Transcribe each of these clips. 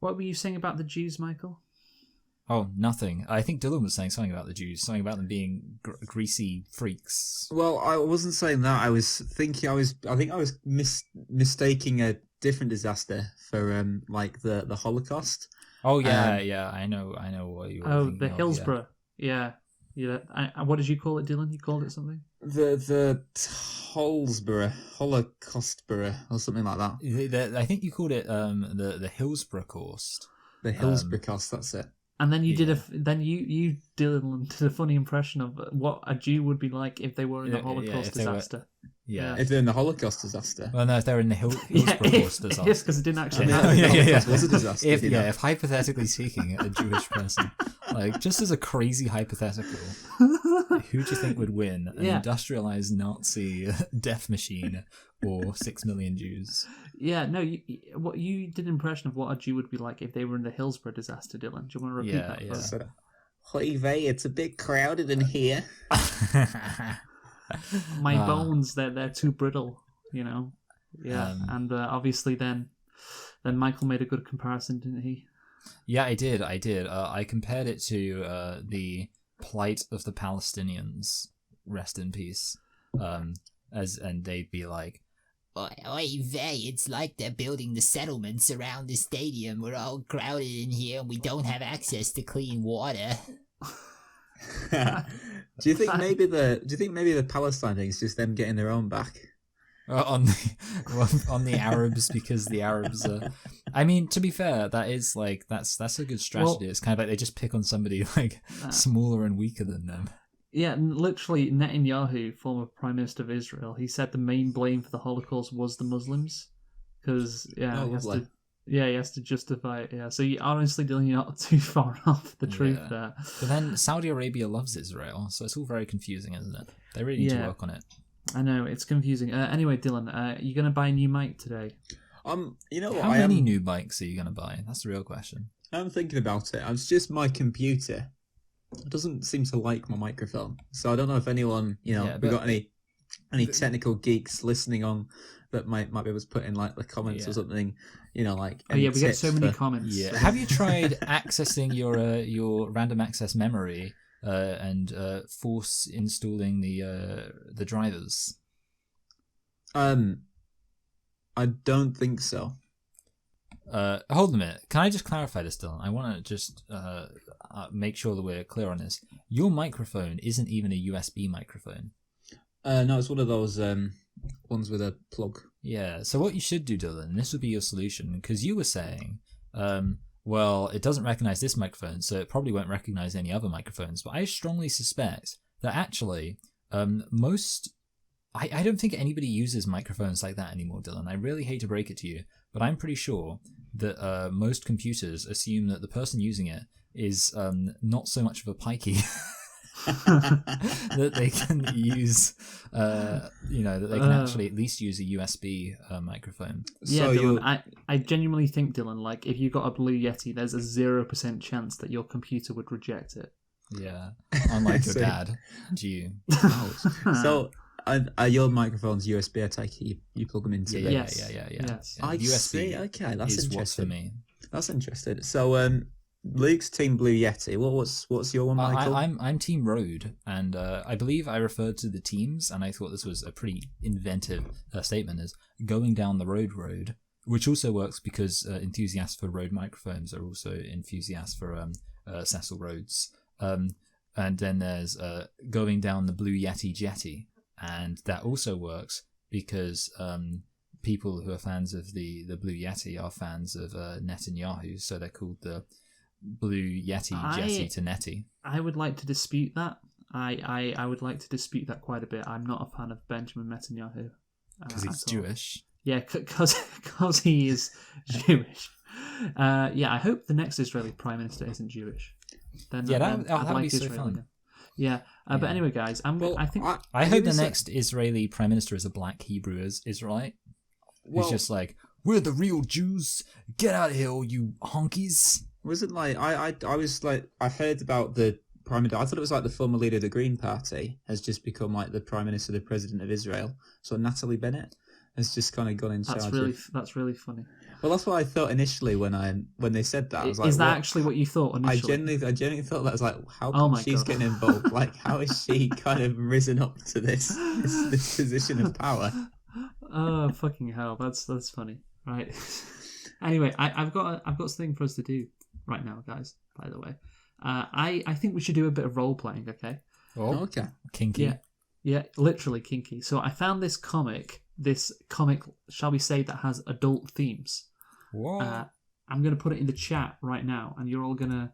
What were you saying about the Jews, Michael? Oh, nothing. I think Dylan was saying something about the Jews, something about them being greasy freaks. Well, I wasn't saying that. I was thinking. I think I was mistaking a different disaster for like the Holocaust. Oh yeah. I know what you were thinking the of, Hillsborough. Yeah. What did you call it, Dylan? You called it something? The Holocaustborough, or something like that. I think you called it the Hillsborough Coast. The Hillsborough Coast. That's it. And then you did you Dylan did a funny impression of what a Jew would be like if they were in the Holocaust disaster. If they're in the Holocaust disaster. Well, no, if they're in the Hillsborough Coast disaster. Yes, because it didn't actually happen. It was a disaster. If hypothetically speaking, a Jewish person, like just as a crazy hypothetical, who do you think would win? An industrialized Nazi death machine or 6 million Jews? Yeah, no, you did an impression of what a Jew would be like if they were in the Hillsborough disaster, Dylan. Do you want to repeat that for us? Hoy vey, it's a bit crowded in here. My bones, they're too brittle, you know. Yeah, and obviously then Michael made a good comparison, didn't he? Yeah, I did. I compared it to the plight of the Palestinians, rest in peace, and they'd be like, Oy vey, it's like they're building the settlements around the stadium. We're all crowded in here and we don't have access to clean water. Do you think maybe the Palestine thing is just them getting their own back? On the Arabs, because the Arabs are... I mean, to be fair, that's a good strategy. Well, it's kind of like they just pick on somebody like smaller and weaker than them. Yeah, literally Netanyahu, former Prime Minister of Israel, he said the main blame for the Holocaust was the Muslims. Because, he has to justify it. Yeah, so you honestly, Dylan, you're not too far off the truth there. But then Saudi Arabia loves Israel, so it's all very confusing, isn't it? They really need to work on it. I know, it's confusing. Anyway, Dylan, are you going to buy a new mic today? You know what? How many new bikes are you going to buy? That's the real question. I'm thinking about it. It's just my computer. It doesn't seem to like my microphone, so I don't know if anyone, we got any technical geeks listening on that might be able to put in like the comments or something, like. We get so many comments. Yeah. Have you tried accessing your random access memory and force installing the drivers? I don't think so. Hold a minute. Can I just clarify this, Dylan? I want to just make sure that we're clear on this. Your microphone isn't even a USB microphone. No, it's one of those ones with a plug. Yeah, so what you should do, Dylan, and this would be your solution, because you were saying, well, it doesn't recognize this microphone, so it probably won't recognize any other microphones. But I strongly suspect that actually I don't think anybody uses microphones like that anymore, Dylan. I really hate to break it to you, but I'm pretty sure that most computers assume that the person using it is not so much of a pikey that they can use, that they can actually at least use a USB microphone. Yeah, so Dylan, I genuinely think, Dylan, like if you got a Blue Yeti, there's a 0% chance that your computer would reject it. Yeah, unlike your dad. Do you? So. Are your microphones USB? I take it you plug them into. Yes. I USB see. Okay, that's is interesting. What's for me. That's interesting. So, Luke's team Blue Yeti. What's your one, Michael? I'm Team Rode, and I believe I referred to the teams, and I thought this was a pretty inventive statement as going down the road, which also works because enthusiasts for Rode microphones are also enthusiasts for Cecil Rhodes. And then there's going down the Blue Yeti jetty. And that also works because people who are fans of the Blue Yeti are fans of Netanyahu, so they're called the Blue Yeti Jetty to Netty. I would like to dispute that. I would like to dispute that quite a bit. I'm not a fan of Benjamin Netanyahu. Because he's Jewish? Yeah, because he is Jewish. I hope the next Israeli Prime Minister isn't Jewish. Then that would be so fun. Again. Yeah, but anyway, guys, I hope the next Israeli Prime Minister is a black Hebrew Israelite. Who's just like, we're the real Jews. Get out of here, all you honkies. Was it like I was like I heard about the Prime Minister. I thought it was like the former leader of the Green Party has just become like the Prime Minister, the President of Israel. So Natalie Bennett. has just kind of gone in charge. That's really funny. Well, that's what I thought initially when they said that. I was like, is that actually what you thought initially? I genuinely thought that. I was like, how come she's getting involved? Like, how is she kind of risen up to this position of power? Oh, fucking hell! That's funny, right? Anyway, I've got something for us to do right now, guys. By the way, I think we should do a bit of role playing. Okay. Oh, okay. Kinky. Yeah, literally kinky. So I found this comic, shall we say, that has adult themes. What? I'm gonna put it in the chat right now, and you're all gonna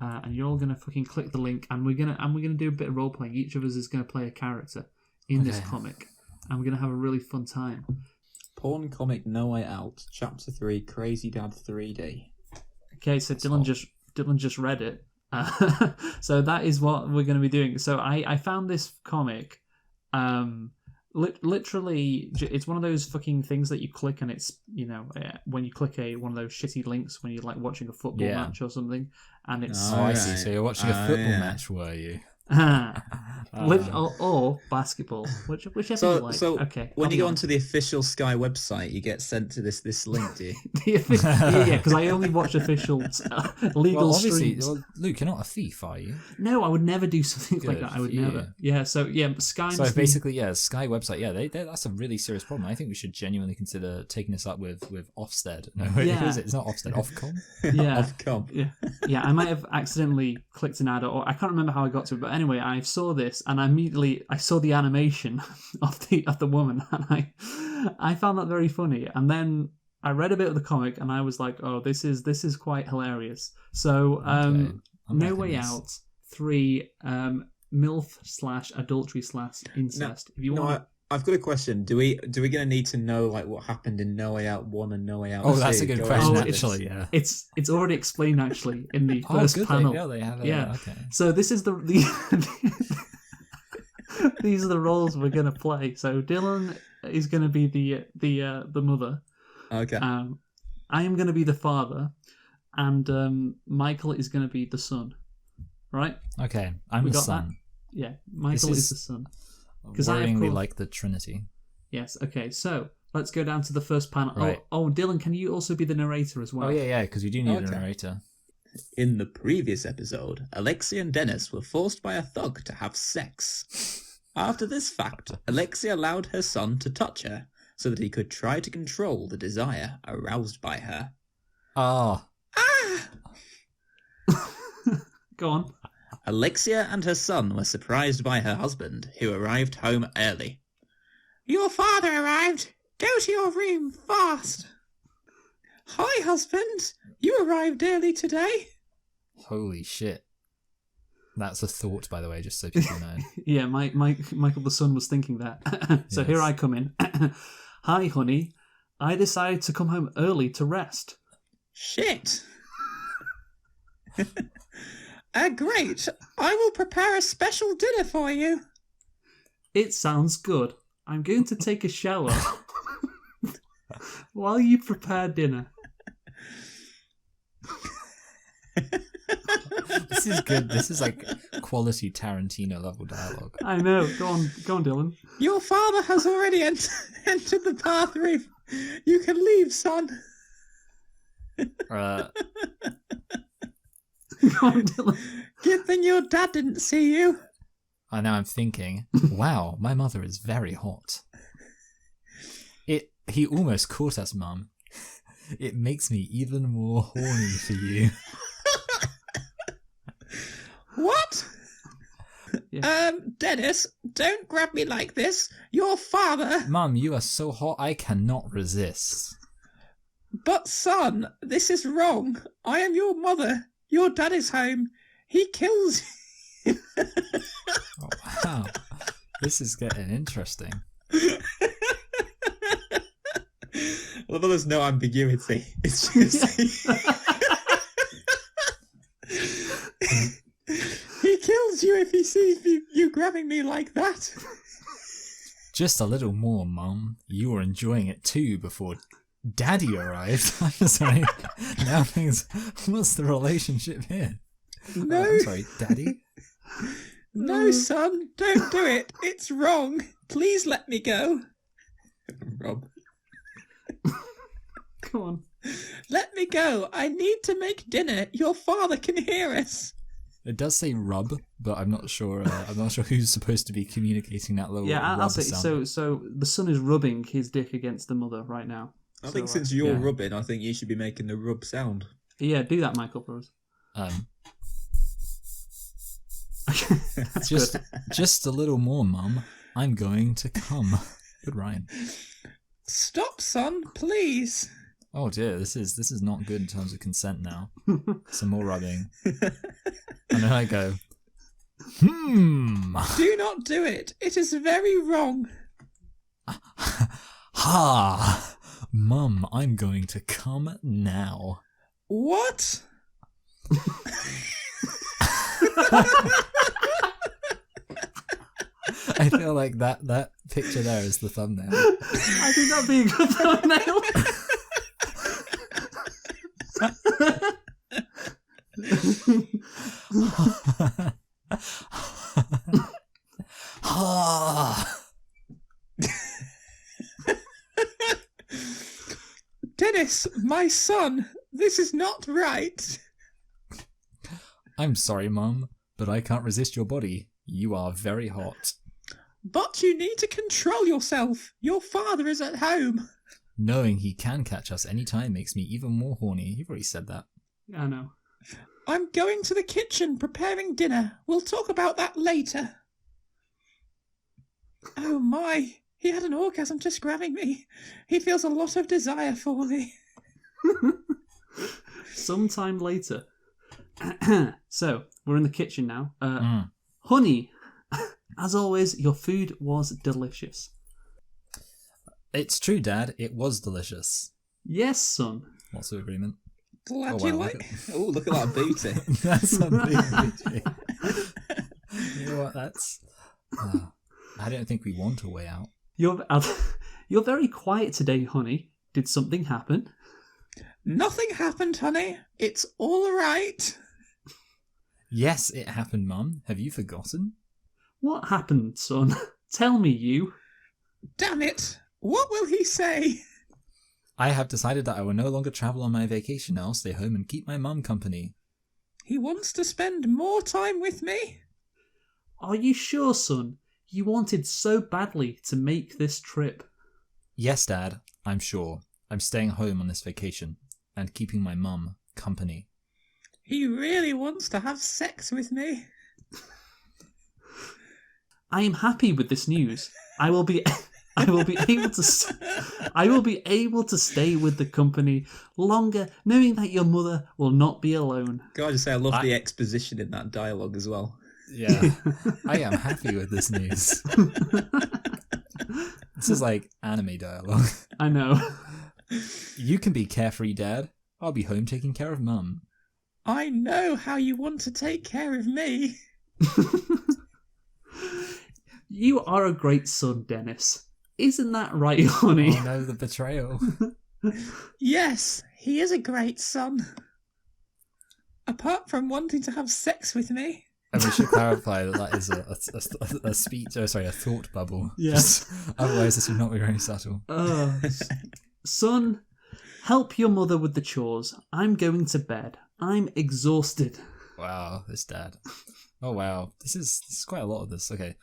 fucking click the link, and we're gonna do a bit of role playing. Each of us is gonna play a character in this comic, and we're gonna have a really fun time. Porn comic No Way Out, Chapter 3, Crazy Dad 3D. Okay, so Dylan just read it. So that is what we're going to be doing. So I found this comic. Literally, it's one of those fucking things that you click, and it's, when you click one of those shitty links when you're like watching a football match or something, and it's. Oh, I see. So you're watching a football match, were you? Or basketball, whichever you like. So okay, when you go onto the official Sky website, you get sent to this link, do you? Yeah, because I only watch official legal streams. Well, Luke, you're not a thief, are you? No, I would never do something like that. I would never. Yeah, so Sky. So basically, Sky website. Yeah, that's a really serious problem. I think we should genuinely consider taking this up with Ofsted. No, who is it? It's not Ofsted. Ofcom. Yeah, Ofcom. Yeah. I might have accidentally clicked an ad, or I can't remember how I got to it, but anyway, I saw this and I saw the animation of the woman, and I found that very funny. And then I read a bit of the comic, and I was like, oh, this is quite hilarious. So No Way Out 3 MILF / adultery / incest. If you want. I've got a question. Do we gonna need to know like what happened in No Way Out 1 and No Way Out 2? Oh, that's a good question. Actually, yeah. It's already explained actually in the first panel. They have okay. So this is the these are the roles we're gonna play. So Dylan is gonna be the mother. Okay. I am gonna be the father, and Michael is gonna be the son. Right? Okay. I'm the son. That? Yeah, Michael is the son. Worryingly like the Trinity. Yes, okay, so let's go down to the first panel. Right. Oh, Dylan, can you also be the narrator as well? Oh, yeah, because we do need a narrator. In the previous episode, Alexia and Dennis were forced by a thug to have sex. After this fact, Alexia allowed her son to touch her so that he could try to control the desire aroused by her. Oh. Go on. Alexia and her son were surprised by her husband, who arrived home early. Your father arrived! Go to your room, fast! Hi, husband! You arrived early today! Holy shit. That's a thought, by the way, just so people know. Yeah, Michael the son was thinking that. So Here I come in. Hi, honey. I decided to come home early to rest. Shit! Great. I will prepare a special dinner for you. It sounds good. I'm going to take a shower while you prepare dinner. This is good. This is like quality Tarantino level dialogue. I know. Go on, Dylan. Your father has already entered the bathroom. You can leave, son. Good thing your dad didn't see you. I know. I'm thinking, wow, my mother is very hot. He almost caught us, Mum. It makes me even more horny for you. What? Yeah. Dennis, don't grab me like this. Your father... Mum, you are so hot I cannot resist. But son, this is wrong. I am your mother. Your dad is home. He kills you. Oh, wow. This is getting interesting. Although there's no ambiguity. It's just... He kills you if he sees you grabbing me like that. Just a little more, Mum. You were enjoying it too before Daddy arrived. I'm sorry. Now things... What's the relationship here? No. I'm sorry, Daddy? No, son. Don't do it. It's wrong. Please let me go. Rob. Come on. Let me go. I need to make dinner. Your father can hear us. It does say rub, but I'm not sure. I'm not sure who's supposed to be communicating that little. Yeah, I'll rub say sound. so. The son is rubbing his dick against the mother right now. I think since you're rubbing, I think you should be making the rub sound. Yeah, do that, Michael, for us. That's just a little more, Mum. I'm going to come. Good rhyme. Stop, son, please. Oh dear, this is not good in terms of consent now. Some more rubbing. And then I go, Do not do it. It is very wrong. Ha! Mum, I'm going to come now. What? I feel like that picture there is the thumbnail. I think that'd be a good thumbnail. Dennis, my son, this is not right. I'm sorry, Mum, but I can't resist your body. You are very hot. But you need to control yourself. Your father is at home. Knowing he can catch us any time makes me even more horny. You've already said that. I know. I'm going to the kitchen preparing dinner. We'll talk about that later. Oh my, he had an orgasm just grabbing me. He feels a lot of desire for me. Sometime later. So, we're in the kitchen now. Honey, as always, your food was delicious. It's true, Dad. It was delicious. Yes, son. Lots of agreement. Glad you like... Oh, look at that booty. That's a big booty. You know what, that's... I don't think we want a way out. You're very quiet today, honey. Did something happen? Nothing happened, honey. It's all right. Yes, it happened, Mum. Have you forgotten? What happened, son? Tell me, you. Damn it. What will he say? I have decided that I will no longer travel on my vacation. I'll stay home and keep my mum company. He wants to spend more time with me? Are you sure, son? You wanted so badly to make this trip. Yes, Dad. I'm sure. I'm staying home on this vacation and keeping my mum company. He really wants to have sex with me. I am happy with this news. I will be able to stay with the company longer, knowing that your mother will not be alone. Can I just say I love the exposition in that dialogue as well. Yeah, I am happy with this news. This is like anime dialogue. I know. You can be carefree, Dad. I'll be home taking care of Mum. I know how you want to take care of me. You are a great son, Dennis. Isn't that right, honey? Oh no, the betrayal. Yes, he is a great son. Apart from wanting to have sex with me. And we should clarify that is a speech, a thought bubble. Yes. Otherwise this would not be very subtle. Son, help your mother with the chores. I'm going to bed. I'm exhausted. Wow, this dad. Oh wow, this is quite a lot of this. Okay,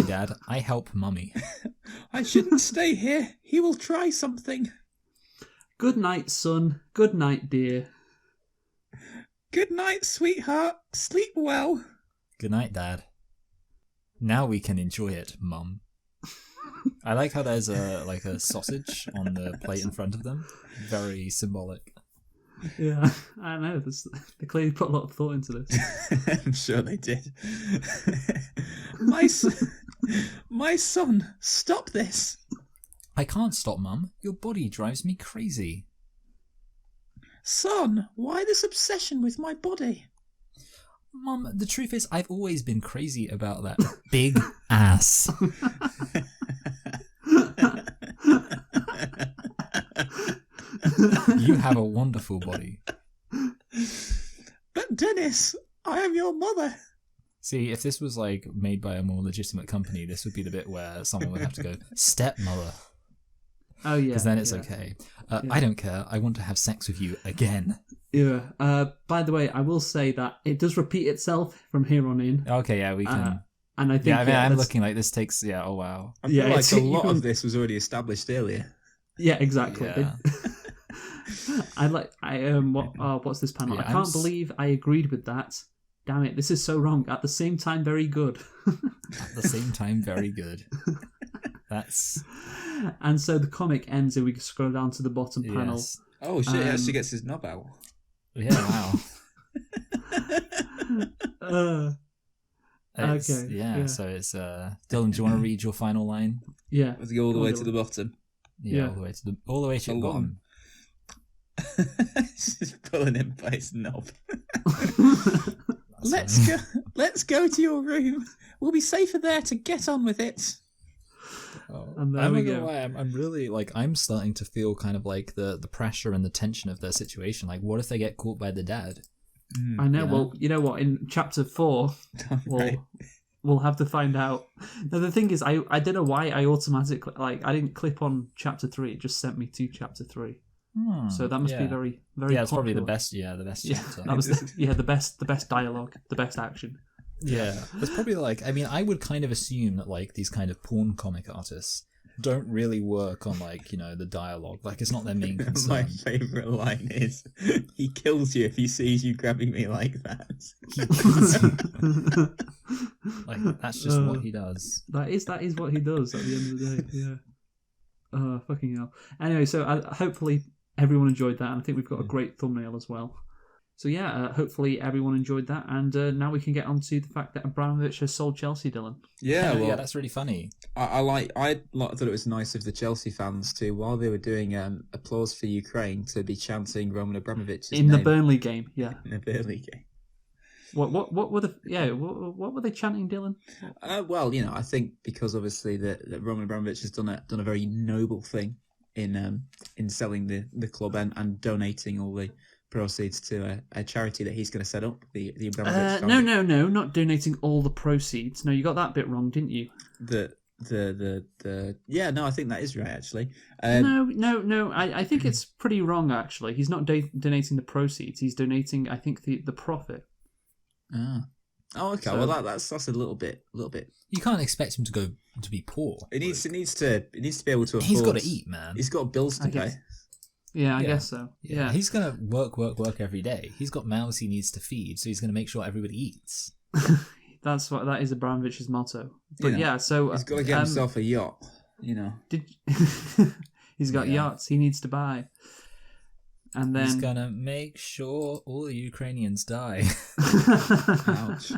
Dad, I help Mummy. I shouldn't stay here. He will try something. Good night, son. Good night, dear. Good night, sweetheart. Sleep well. Good night, Dad. Now we can enjoy it, Mum. I like how there's a sausage on the plate in front of them. Very symbolic. Yeah, I know. They clearly put a lot of thought into this. I'm sure they did. My son, stop this. I can't stop, Mum. Your body drives me crazy. Son, why this obsession with my body? Mum, the truth is I've always been crazy about that big ass. You have a wonderful body. But Dennis, I am your mother. See, if this was like made by a more legitimate company, this would be the bit where someone would have to go, stepmother. Oh yeah. Because then it's okay. I don't care. I want to have sex with you again. Yeah. By the way, I will say that it does repeat itself from here on in. Okay, yeah, we can. And I think I'm looking like this takes. Yeah. Oh wow. I feel like a lot of this was already established earlier. Yeah, exactly. Yeah. What's this panel? I can't believe I agreed with that. Damn it, this is so wrong. At the same time, very good. At the same time, very good. That's... And so the comic ends and we scroll down to the bottom panel. Oh shit, he actually gets his knob out. Yeah, wow. Okay. Yeah, so it's... Dylan, do you want to read your final line? Yeah. Let's go all the way to the bottom. Yeah, all the way to the bottom. Just pulling him by his knob. Let's go to your room. We'll be safer there to get on with it. Oh, and there we go. Why I'm really I'm starting to feel kind of like the pressure and the tension of their situation. Like, what if they get caught by the dad? I know. Well, you know what? In chapter 4, we'll have to find out. Now the thing is, I don't know why I automatically I didn't clip on chapter 3. It just sent me to chapter 3. So that must be very, very. Yeah, it's popular. probably the best. Yeah, the best chapter. That was the best dialogue, the best action. Yeah, it's probably I would kind of assume that these kind of porn comic artists don't really work on the dialogue. It's not their main concern. My favourite line is, "He kills you if he sees you grabbing me like that." That's just what he does. That is what he does at the end of the day. Yeah. Fucking hell. Anyway, so hopefully everyone enjoyed that, and I think we've got a great thumbnail as well. So yeah, hopefully everyone enjoyed that, and now we can get on to the fact that Abramovich has sold Chelsea, Dylan. Yeah, yeah, that's really funny. I thought it was nice of the Chelsea fans to, while they were doing applause for Ukraine, to be chanting Roman Abramovich's name. The Burnley game. Yeah, in the Burnley game. What were they chanting, Dylan? Well, I think because obviously that Roman Abramovich has done a very noble thing in selling the club and donating all the proceeds to a charity that he's going to set up, the Abramovich family. No, not donating all the proceeds. No, you got that bit wrong, didn't you? I think that is right actually. No, I think it's pretty wrong actually. He's not donating the proceeds. He's donating, I think, the profit. Oh, okay. So, well, that's a little bit. You can't expect him to be poor. It needs to be able to afford. He's got to eat, man. He's got bills to pay. Yeah, I guess so. Yeah, he's gonna work every day. He's got mouths he needs to feed, so he's gonna make sure everybody eats. That is Abramovich's motto. But so he's got to get himself a yacht. He's got yachts he needs to buy. And then he's gonna make sure all the Ukrainians die. Ouch.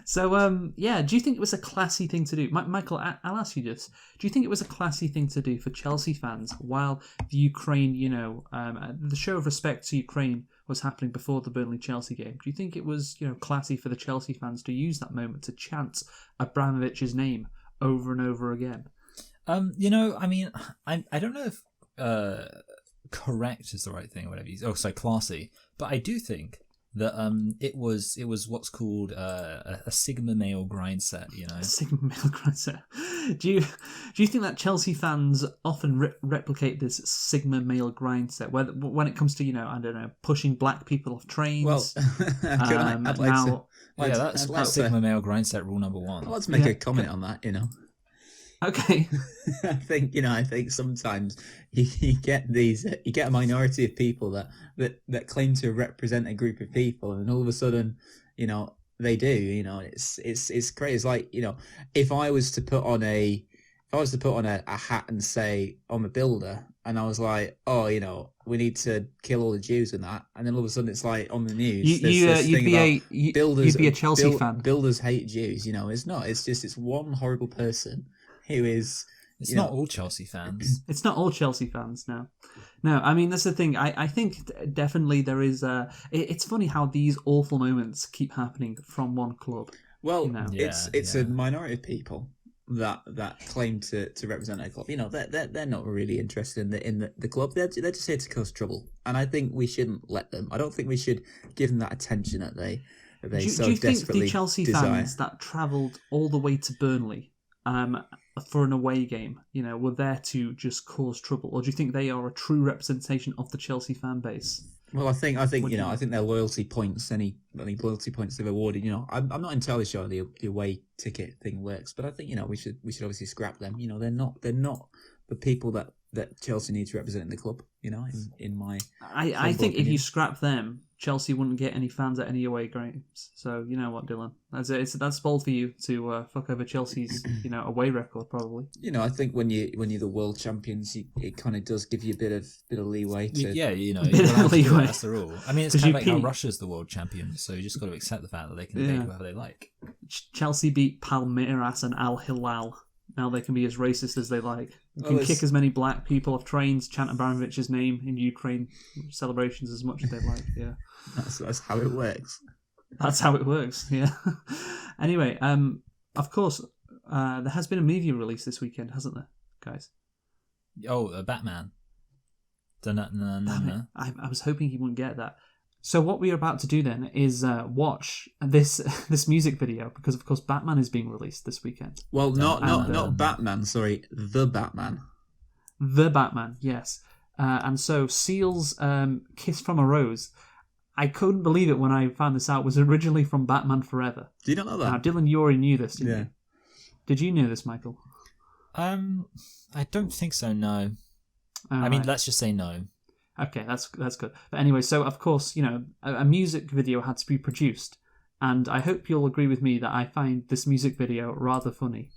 So, do you think it was a classy thing to do? Michael, I'll ask you this. Do you think it was a classy thing to do for Chelsea fans while the Ukraine, the show of respect to Ukraine was happening before the Burnley-Chelsea game? Do you think it was, classy for the Chelsea fans to use that moment to chant Abramovich's name over and over again? I don't know if correct is the right thing or whatever. Classy. But I do think that it was what's called a Sigma male grind set, A Sigma male grind set. Do you think that Chelsea fans often replicate this Sigma male grind set when it comes to pushing black people off trains? Well, that's Sigma male grind set rule number 1. Let's make a comment on that. Okay. I think sometimes you get a minority of people that claim to represent a group of people, and all of a sudden, they do. It's great. It's like, if I was to put on a hat and say I'm a builder, and I was like, we need to kill all the Jews and that, and then all of a sudden it's like on the news. You'd be a Chelsea fan. Builders hate Jews. It's not. It's just it's one horrible person. It's not all Chelsea fans. It's not all Chelsea fans, no. No, I mean, that's the thing. I think definitely there is it's funny how these awful moments keep happening from one club. Well, it's a minority of people that claim to represent a club. They're not really interested in the club. They're just here to cause trouble. And I think we shouldn't let them. I don't think we should give them that attention that they so desperately desire. Do you think the Chelsea fans that travelled all the way to Burnley, for an away game, were there to just cause trouble, or do you think they are a true representation of the Chelsea fan base? Well, I think I think their loyalty points, any loyalty points they've awarded, I'm not entirely sure the away ticket thing works, but I think we should obviously scrap them. They're not the people that Chelsea need to represent in the club. In my I think opinion. If you scrap them, Chelsea wouldn't get any fans at any away games. So you know what, Dylan, that's bold for you to fuck over Chelsea's away record probably. I think when you're the world champions, it kind of does give you a bit of leeway. Yeah, bit of leeway. That's the rule. I mean, it's kind of like how Russia's the world champion, so you just got to accept the fact that they can invade whoever they like. Chelsea beat Palmeiras and Al Hilal. Now they can be as racist as they like. You can kick as many black people off trains, chant Abramovich's name in Ukraine celebrations as much as they like. Yeah, that's how it works. That's how it works. Yeah. Anyway, of course, there has been a movie release this weekend, hasn't there, guys? Oh, Batman. I was hoping he wouldn't get that. So what we are about to do then is watch this music video, because of course Batman is being released this weekend. Well, not Batman. Sorry, the Batman. The Batman, yes. And so Seal's "Kiss from a Rose," I couldn't believe it when I found this out, was originally from Batman Forever. Do you not know that? Now, Dylan, you already knew this, didn't you? Did you know this, Michael? I don't think so. No. I mean, let's just say no. Okay, that's good. But anyway, so of course, a music video had to be produced, and I hope you'll agree with me that I find this music video rather funny.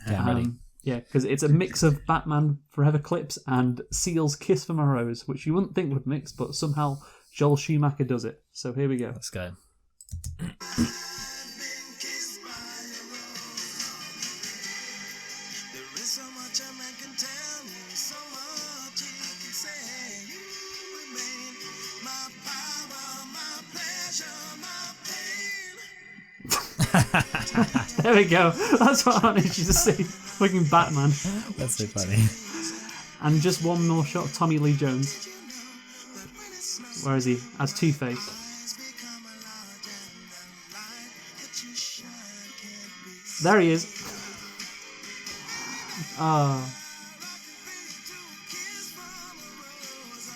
Yeah, really. Yeah, because it's a mix of Batman Forever clips and Seal's "Kiss from a Rose," which you wouldn't think would mix, but somehow Joel Schumacher does it. So here we go. Let's go. There we go. That's what I wanted you to see. Fucking Batman. That's so funny. And just one more shot of Tommy Lee Jones. Where is he? As Two-Face. There he is.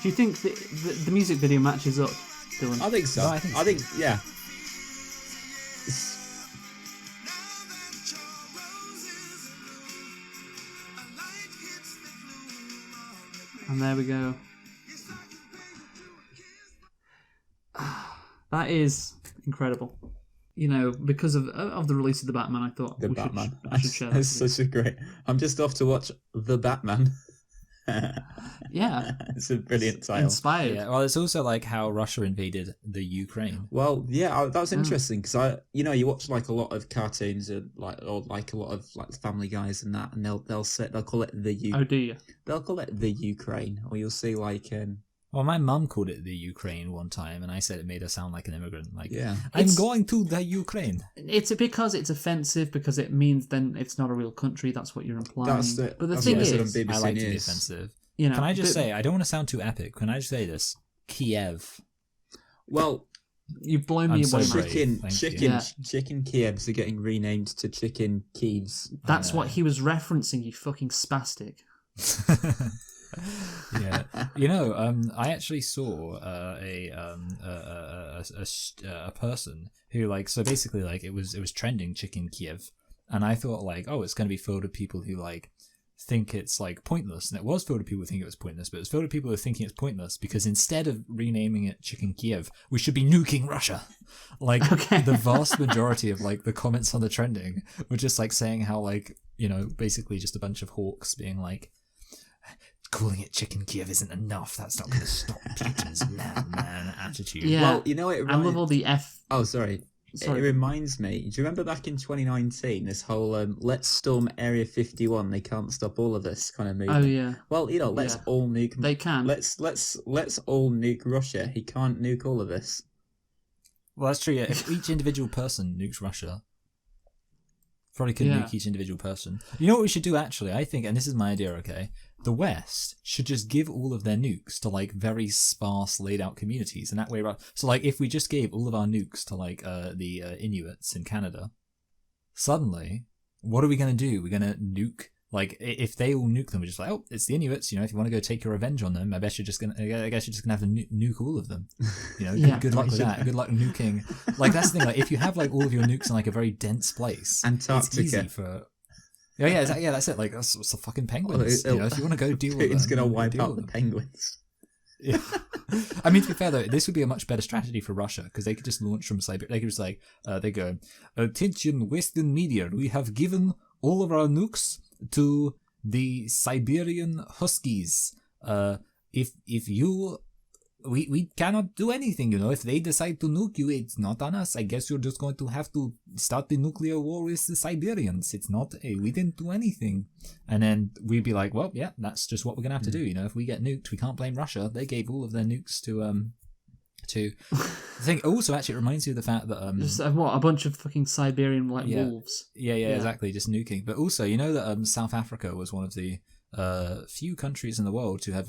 Do you think the music video matches up, Dylan? I think so. I think yeah. And there we go. That is incredible. Because of the release of the Batman, I thought the Batman. That's such a great. I'm just off to watch the Batman. Yeah, it's a brilliant title. Inspired. Yeah, well, it's also like how Russia invaded the Ukraine. Well, yeah, that was interesting because you watch like a lot of cartoons or like a lot of like Family Guys and that, and they'll call it the Oh, do you? They'll call it the Ukraine, or you'll see like. Well, my mum called it the Ukraine one time, and I said it made her sound like an immigrant. Like, yeah, I'm going to the Ukraine. It's because it's offensive, because it means then it's not a real country. That's what you're implying. But the thing is, I like to be offensive. Can I just say, I don't want to sound too epic. Can I just say this? Kiev. Well, you've blown me away. Chicken Kievs are getting renamed to Chicken Kievs. That's what he was referencing, you fucking spastic. Yeah, I actually saw a person who so basically it was trending Chicken Kiev, and I thought it's going to be filled with people who think it's pointless, and it was filled with people who think it was pointless, but it's filled with people who are thinking it's pointless because instead of renaming it Chicken Kiev, we should be nuking Russia. The vast majority of the comments on the trending were just saying how basically just a bunch of hawks being calling it Chicken Kiev isn't enough. That's not going to stop Putin's man attitude. Yeah. Well, it I love all the F. Oh, sorry. It reminds me. Do you remember back in 2019, this whole "Let's storm Area 51. They can't stop all of us" kind of movement? Oh yeah. Well, let's all nuke. They can. Let's all nuke Russia. He can't nuke all of us. Well, that's true. Yeah. If each individual person nukes Russia, probably could nuke each individual person. You know what we should do actually? I think, and this is my idea. Okay. The West should just give all of their nukes to very sparse laid out communities, and that way, so if we just gave all of our nukes to the Inuits in Canada, suddenly, what are we going to do? We're going to nuke Like, if they all nuke them, we're just like, oh, it's the Inuits. If you want to go take your revenge on them, I guess you're just gonna have to nuke all of them. Good luck with that. Good luck nuking. Like, that's the thing. Like, if you have like all of your nukes in like a very dense place, Antarctica. It's easy for. Yeah, that's it. Like, that's the fucking penguins. If you want to go deal with them, it's gonna wipe out the penguins. Yeah. I mean, to be fair though, this would be a much better strategy for Russia because they could just launch from Siberia. They could just like, they go, attention, Western media, we have given all of our nukes to the Siberian Huskies. If you, we cannot do anything, if they decide to nuke you, it's not on us. I guess you're just going to have to start the nuclear war with the Siberians. It's not, we didn't do anything. And then we'd be like, well, yeah, that's just what we're going to have to do. If we get nuked, we can't blame Russia. They gave all of their nukes to I think also actually it reminds me of the fact that just a bunch of fucking Siberian wolves. Yeah, exactly, just nuking. But also, that South Africa was one of the few countries in the world to have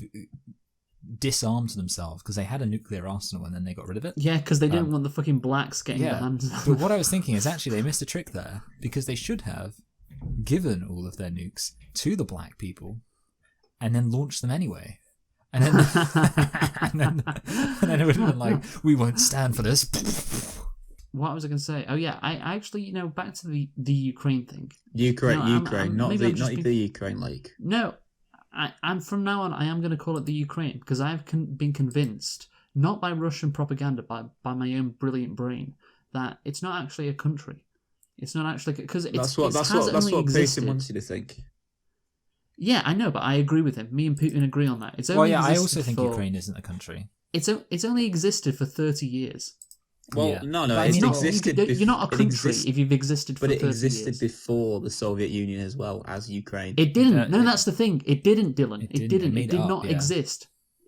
disarmed themselves because they had a nuclear arsenal and then they got rid of it. Yeah, because they didn't want the fucking blacks getting their hands on. But what I was thinking is actually they missed a trick there because they should have given all of their nukes to the black people and then launched them anyway. And then, and then it would have been like, we won't stand for this. What was I going to say? Oh yeah, I actually, back to the Ukraine thing. Ukraine, not the Ukraine League. No, I'm from now on. I am going to call it the Ukraine because I have been convinced, not by Russian propaganda, by my own brilliant brain, that it's not actually a country. It's not actually because that's what Putin wants you to think. Yeah, I know, but I agree with him. Me and Putin agree on that. I also think Ukraine isn't a country. It's only existed for 30 years. Well, no, it's existed. You're not a country if you've existed for 30 years. But it existed before the Soviet Union as well as Ukraine. It didn't. That's the thing. It didn't, Dylan. It didn't. It did not exist.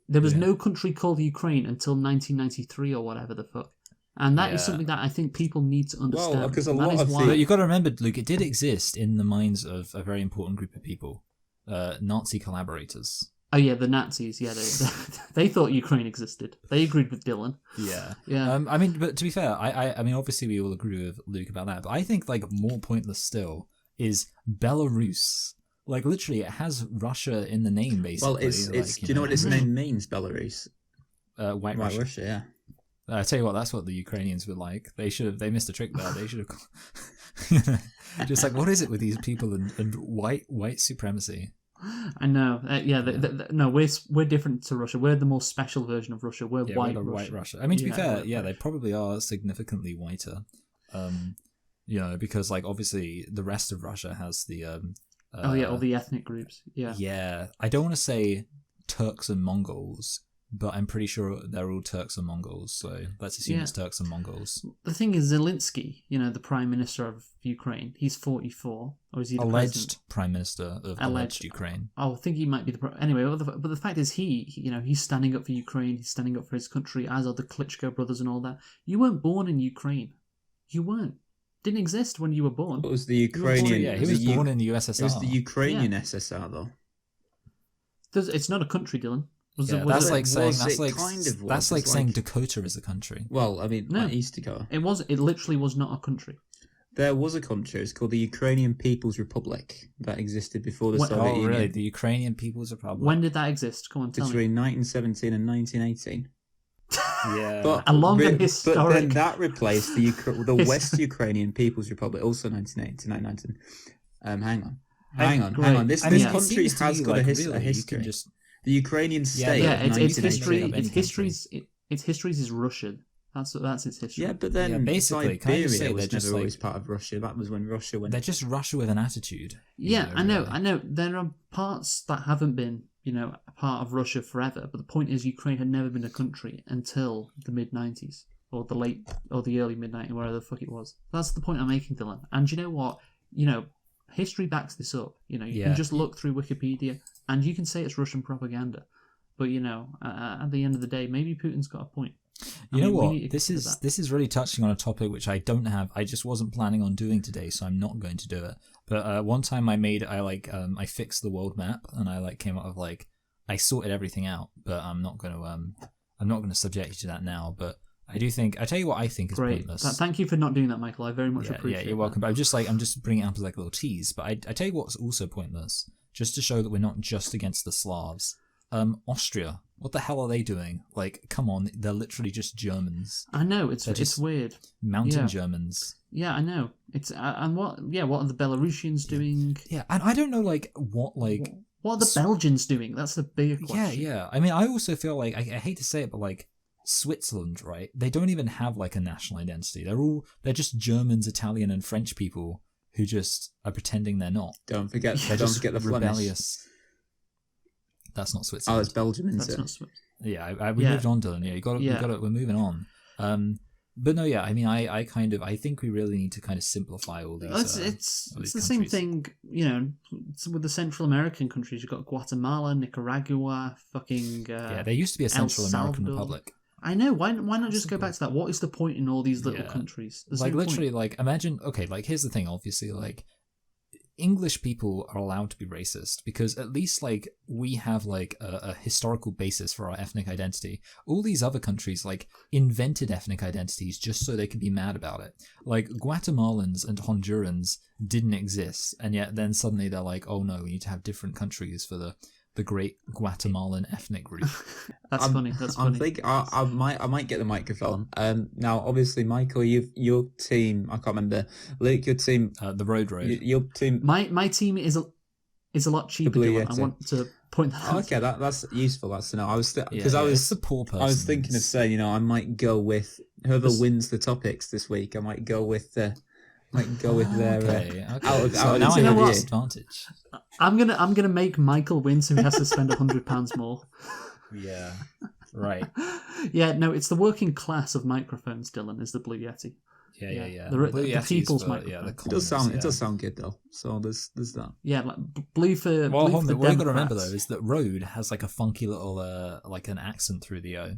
There was no country called Ukraine until 1993 or whatever the fuck. And that is something that I think people need to understand. Well, because but you've got to remember, Luke, it did exist in the minds of a very important group of people. Nazi collaborators. Oh yeah, the Nazis. Yeah, they thought Ukraine existed. They agreed with Dylan. Yeah. I mean, but to be fair, I mean, obviously we all agree with Luke about that. But I think like more pointless still is Belarus. Like literally, it has Russia in the name, basically. Well, it's. Do you know what its name means? Belarus. White Russia. Yeah. I tell you what, that's what the Ukrainians were like. They missed a trick there. They should have. Just like, what is it with these people and white supremacy? I know. No, we're different to Russia. We're the more special version of Russia. We're white Russia. I mean, to be fair, they probably are significantly whiter. Because like obviously the rest of Russia has the all the ethnic groups. Yeah. Yeah, I don't want to say Turks and Mongols, but I'm pretty sure they're all Turks and Mongols, so let's assume it's Turks and Mongols. The thing is, Zelensky, the Prime Minister of Ukraine, he's 44, or is he the alleged president? Prime Minister of alleged Ukraine? I think he might be anyway. But the fact is, he's standing up for Ukraine. He's standing up for his country, as are the Klitschko brothers and all that. You weren't born in Ukraine. You weren't. Didn't exist when you were born. It was the Ukrainian. He was born in the USSR. It was the Ukrainian SSR, though. It's not a country, Dylan. That's like saying Dakota is a country. Well, I mean, East Dakota. It literally was not a country. There was a country. It's called the Ukrainian People's Republic that existed before the Soviet Union. Oh, really? The Ukrainian People's Republic. When did that exist? Come on, tell me. Between 1917 and 1918. Yeah, but historic. But then that replaced the West Ukrainian People's Republic, also 1918 to 1919. Hang on. This country has got a history. The Ukrainian state. Its history is Russian. That's its history. Yeah, but then basically, Siberia was never always part of Russia. That was when Russia went. They're just Russia with an attitude. Yeah, I know. There are parts that haven't been, a part of Russia forever. But the point is, Ukraine had never been a country until the mid-90s, or the early mid-90s, wherever the fuck it was. That's the point I'm making, Dylan. And you know what? History backs this up. You can just look through Wikipedia, and you can say it's Russian propaganda. But at the end of the day, maybe Putin's got a point. You know what? This is really touching on a topic which I don't have. I just wasn't planning on doing today, so I'm not going to do it. But one time I fixed the world map, and I came up with I sorted everything out. But I'm not going to subject you to that now. But I tell you what I think is pointless. Thank you for not doing that, Michael. I very much appreciate it. Yeah, you're welcome. But I'm just bringing it up as like a little tease. But I tell you what's also pointless, just to show that we're not just against the Slavs. Austria, what the hell are they doing? Like, come on, they're literally just Germans. I know, it's weird. Mountain Germans. Yeah, I know. It's and what are the Belarusians doing? Yeah, and I don't know what are the Belgians doing? That's the bigger question. Yeah. I mean, I also feel like I hate to say it, but like Switzerland, right? They don't even have like a national identity. They're just Germans, Italian, and French people who just are pretending they're not. Don't forget the rebellious. Flemish. That's not Switzerland. Oh, it's Belgium, isn't That's it? not Switzerland. Yeah, we moved on, Dylan. Yeah, we're moving on. But no, yeah, I mean, I think we really need to kind of simplify all these. It's the same thing, with the Central American countries. You've got Guatemala, Nicaragua, fucking. There used to be a Central American Republic. I know. Why not just go back to that? What is the point in all these little countries? There's no literally, point. imagine. Okay, here's the thing. Obviously, English people are allowed to be racist because at least we have a historical basis for our ethnic identity. All these other countries invented ethnic identities just so they could be mad about it. Guatemalans and Hondurans didn't exist, and yet then suddenly they're like, oh no, we need to have different countries for the great Guatemalan ethnic group. That's funny. I'm thinking I might get the microphone. Now, obviously, Michael, your team. I can't remember. Luke, your team. The Road. Your team. My team is a lot cheaper. I want to point that out. Okay, that's useful. That's to know. I was it's the poor person. I was thinking of saying, I might go with whoever wins the topics this week. I might go with their. Okay. So now I have a disadvantage. I'm gonna make Michael win, so he has to spend £100 more. Yeah. Right. Yeah. No, it's the working class of microphones. Dylan is the Blue Yeti. Yeah. The people's microphone. It does sound good though. So there's that. Yeah, blue for. Well, blue for the what you got to Democrats. remember though is that Road has a funky little an accent through the O.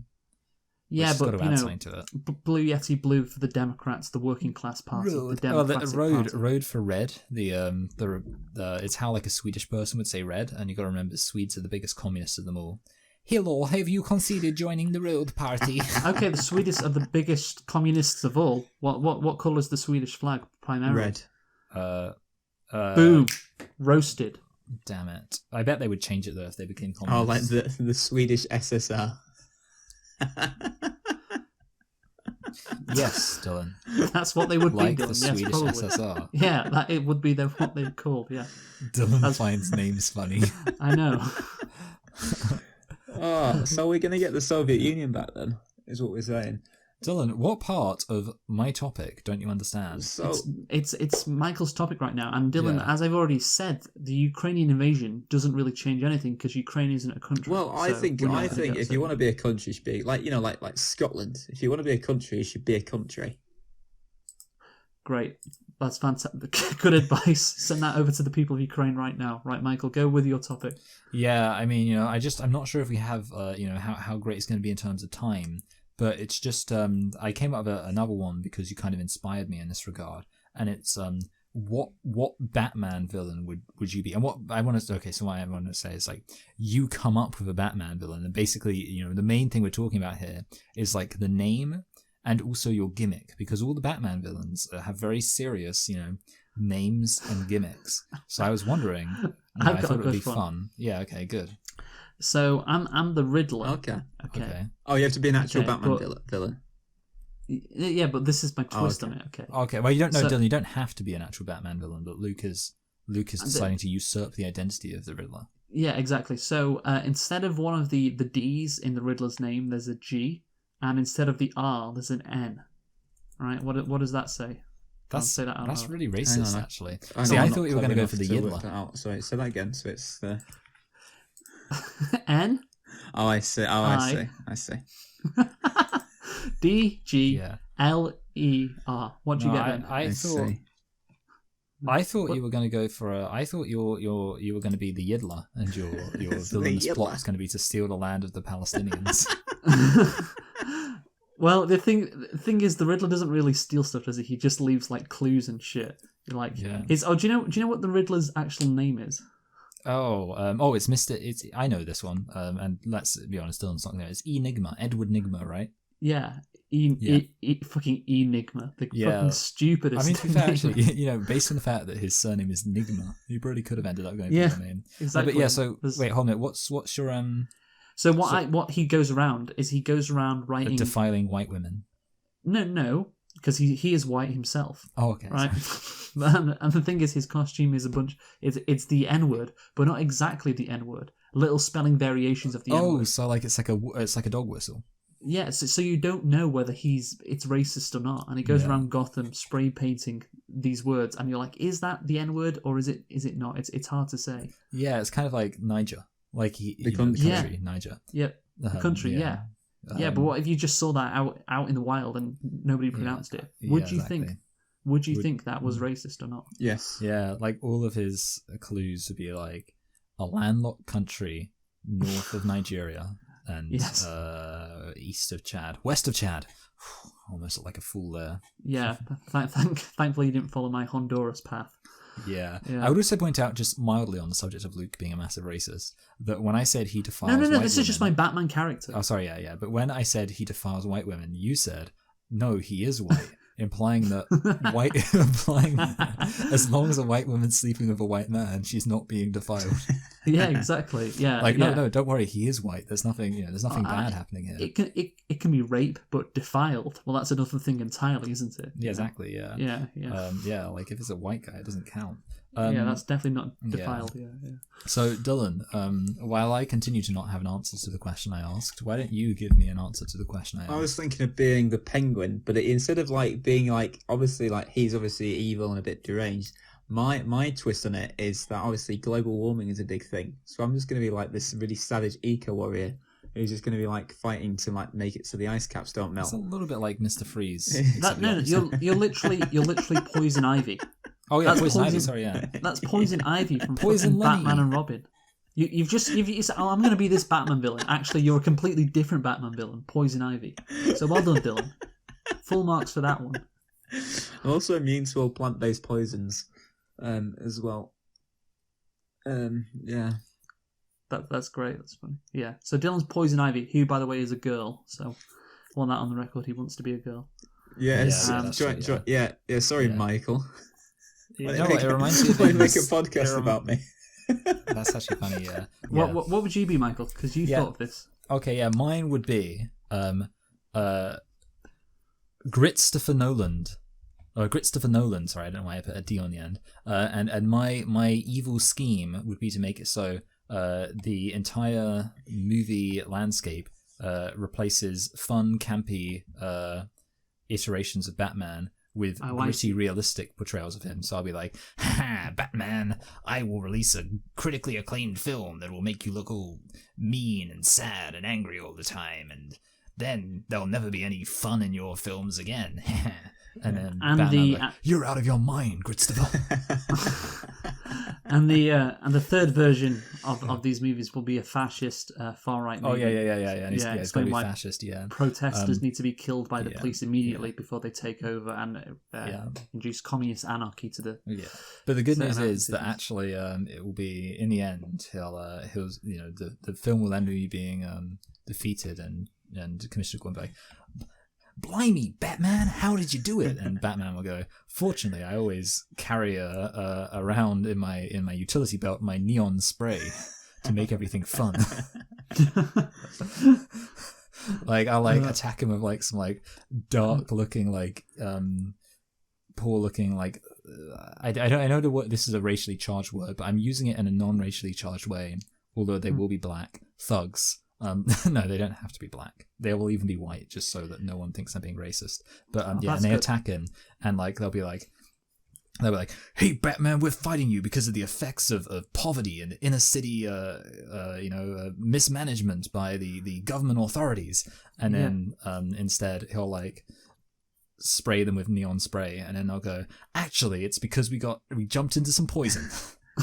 Yeah, but to it. Blue Yeti, blue for the Democrats, the working class party. The Democratic Party. Road for red. It's how a Swedish person would say red, and you got to remember Swedes are the biggest communists of them all. Hello, have you considered joining the Road Party? Okay, the Swedish are the biggest communists of all. What colour is the Swedish flag primarily? Red. Boom, roasted. Damn it! I bet they would change it though if they became communists. Oh, like the Swedish SSR. Yes, Dylan. That's what they would be. The Swedish SSR. Yeah, it would be what they're called. Yeah. Dylan finds names funny. I know. So we're gonna get the Soviet Union back then? Is what we're saying. Dylan, what part of my topic don't you understand? So it's Michael's topic right now, and Dylan, as I've already said, the Ukrainian invasion doesn't really change anything because Ukraine isn't a country. Well, I think if you want to be a country, you should be like Scotland. If you want to be a country, you should be a country. Great, that's fantastic. Good advice. Send that over to the people of Ukraine right now. Right, Michael, go with your topic. Yeah, I mean, I'm not sure if we have, how great it's going to be in terms of time. But it's just, I came up with another one because you kind of inspired me in this regard. And it's, what Batman villain would you be? And what I want to say is you come up with a Batman villain. And basically, the main thing we're talking about here is the name and also your gimmick. Because all the Batman villains have very serious, names and gimmicks. So I was wondering, I thought it would be fun. Yeah, okay, good. So I'm the Riddler. Okay. Oh, you have to be an actual Batman villain. Yeah, but this is my twist on it. Okay. Okay. Well, you don't know, Dylan. You don't have to be an actual Batman villain, but Luke is deciding to usurp the identity of the Riddler. Yeah, exactly. So instead of one of the D's in the Riddler's name, there's a G, and instead of the R, there's an N. Right? What does that say? That's really racist, actually. I thought you were going to go for the Yiddler. Sorry, say that again. So it's the N. Oh, I see. I see. D G L E R. What do you get then? I thought you were going to go for I thought you were going to be the Yiddler, and your villainous plot was going to be to steal the land of the Palestinians. Well, the thing is, the Riddler doesn't really steal stuff, does he? He just leaves clues and shit. Do you know what the Riddler's actual name is? It's I know this one. And let's be honest, Dylan's not there. It's Enigma, Edward Nigma, right? Yeah, fucking Enigma, the fucking stupidest. I mean, to be fair, actually, based on the fact that his surname is Nigma, he probably could have ended up going for the name. Exactly. But yeah, so wait, hold on a minute. What's your So what he goes around writing defiling white women. No, because he is white himself. Oh, okay. Right. And the thing is, his costume is it's the N-word, but not exactly the N-word. Little spelling variations of the N-word. Oh, so like it's like a dog whistle. Yeah, so you don't know whether it's racist or not, and he goes around Gotham spray painting these words, and you're like, is that the N-word or is it not? It's hard to say. Yeah, it's kind of like Niger, like the country, Niger. Yep, the country. Yeah. But what if you just saw that out in the wild and nobody pronounced it? Would you think that was racist or not? Yes. Yeah, like all of his clues would be like a landlocked country north of Nigeria. And east of Chad, west of Chad. Almost like a fool there. Yeah, thankfully you didn't follow my Honduras path. Yeah. I would also point out, just mildly on the subject of Luke being a massive racist, that when I said he defiles white this is just my Batman character. Oh, sorry, yeah. But when I said he defiles white women, you said, no, he is white. implying that as long as a white woman's sleeping with a white man, she's not being defiled. Yeah, exactly. Yeah. No, don't worry, he is white. There's nothing, bad happening here. It can be rape, but defiled. Well, that's another thing entirely, isn't it? Yeah, exactly. Yeah. Yeah. Like if it's a white guy, it doesn't count. That's definitely not defiled. Yeah. So, Dylan, while I continue to not have an answer to the question I asked, why don't you give me an answer to the question I asked? I was thinking of being the Penguin, but instead of being obviously he's obviously evil and a bit deranged. My twist on it is that obviously global warming is a big thing. So I'm just going to be this really savage eco warrior who's just going to be fighting to make it so the ice caps don't melt. It's a little bit like Mr. Freeze. You're literally Poison Ivy. Oh yeah, Poison Ivy. Sorry, yeah. That's Poison Ivy from Poison Batman and Robin. You've said, I'm going to be this Batman villain. Actually, you're a completely different Batman villain, Poison Ivy. So well done, Dylan. Full marks for that one. I'm also immune to all plant-based poisons, as well. Yeah. That's great. That's funny. Yeah. So Dylan's Poison Ivy, who, by the way, is a girl. So I want that on the record. He wants to be a girl. Yes. Sorry, Michael. It reminds me of make a podcast about me. That's actually funny. Yeah. What would you be, Michael? Because you thought of this. Okay. Yeah. Mine would be Gritstopher Noland. Gritstopher Nolan. Sorry, I don't know why I put a D on the end. And my evil scheme would be to make it so the entire movie landscape replaces fun, campy iterations of Batman with gritty, realistic portrayals of him. So I'll be like, "Ha, Batman! I will release a critically acclaimed film that will make you look all mean and sad and angry all the time, and then there'll never be any fun in your films again." And then Batman you're out of your mind, Gritstopher. And the third version of these movies will be a fascist far right movie. Oh yeah. It's going to be fascist. Yeah. Protesters need to be killed by the police immediately before they take over and induce communist anarchy to the. Yeah. But the good news is that actually it will be in the end the film will end up being defeated and Commissioner Gordon will be like, "Blimey, Batman, how did you do it?" And Batman will go, "Fortunately, I always carry around in my utility belt my neon spray to make everything fun." I'll attack him with some dark looking poor looking I know what this is a racially charged word, but I'm using it in a non-racially charged way. Although they will be black thugs. No, they don't have to be black. They will even be white, just so that no one thinks I'm being racist. But and they attack him, and they'll be like, "Hey, Batman, we're fighting you because of the effects of poverty and inner city, mismanagement by the government authorities." And then instead he'll spray them with neon spray, and then they'll go, "Actually, it's because we jumped into some poison."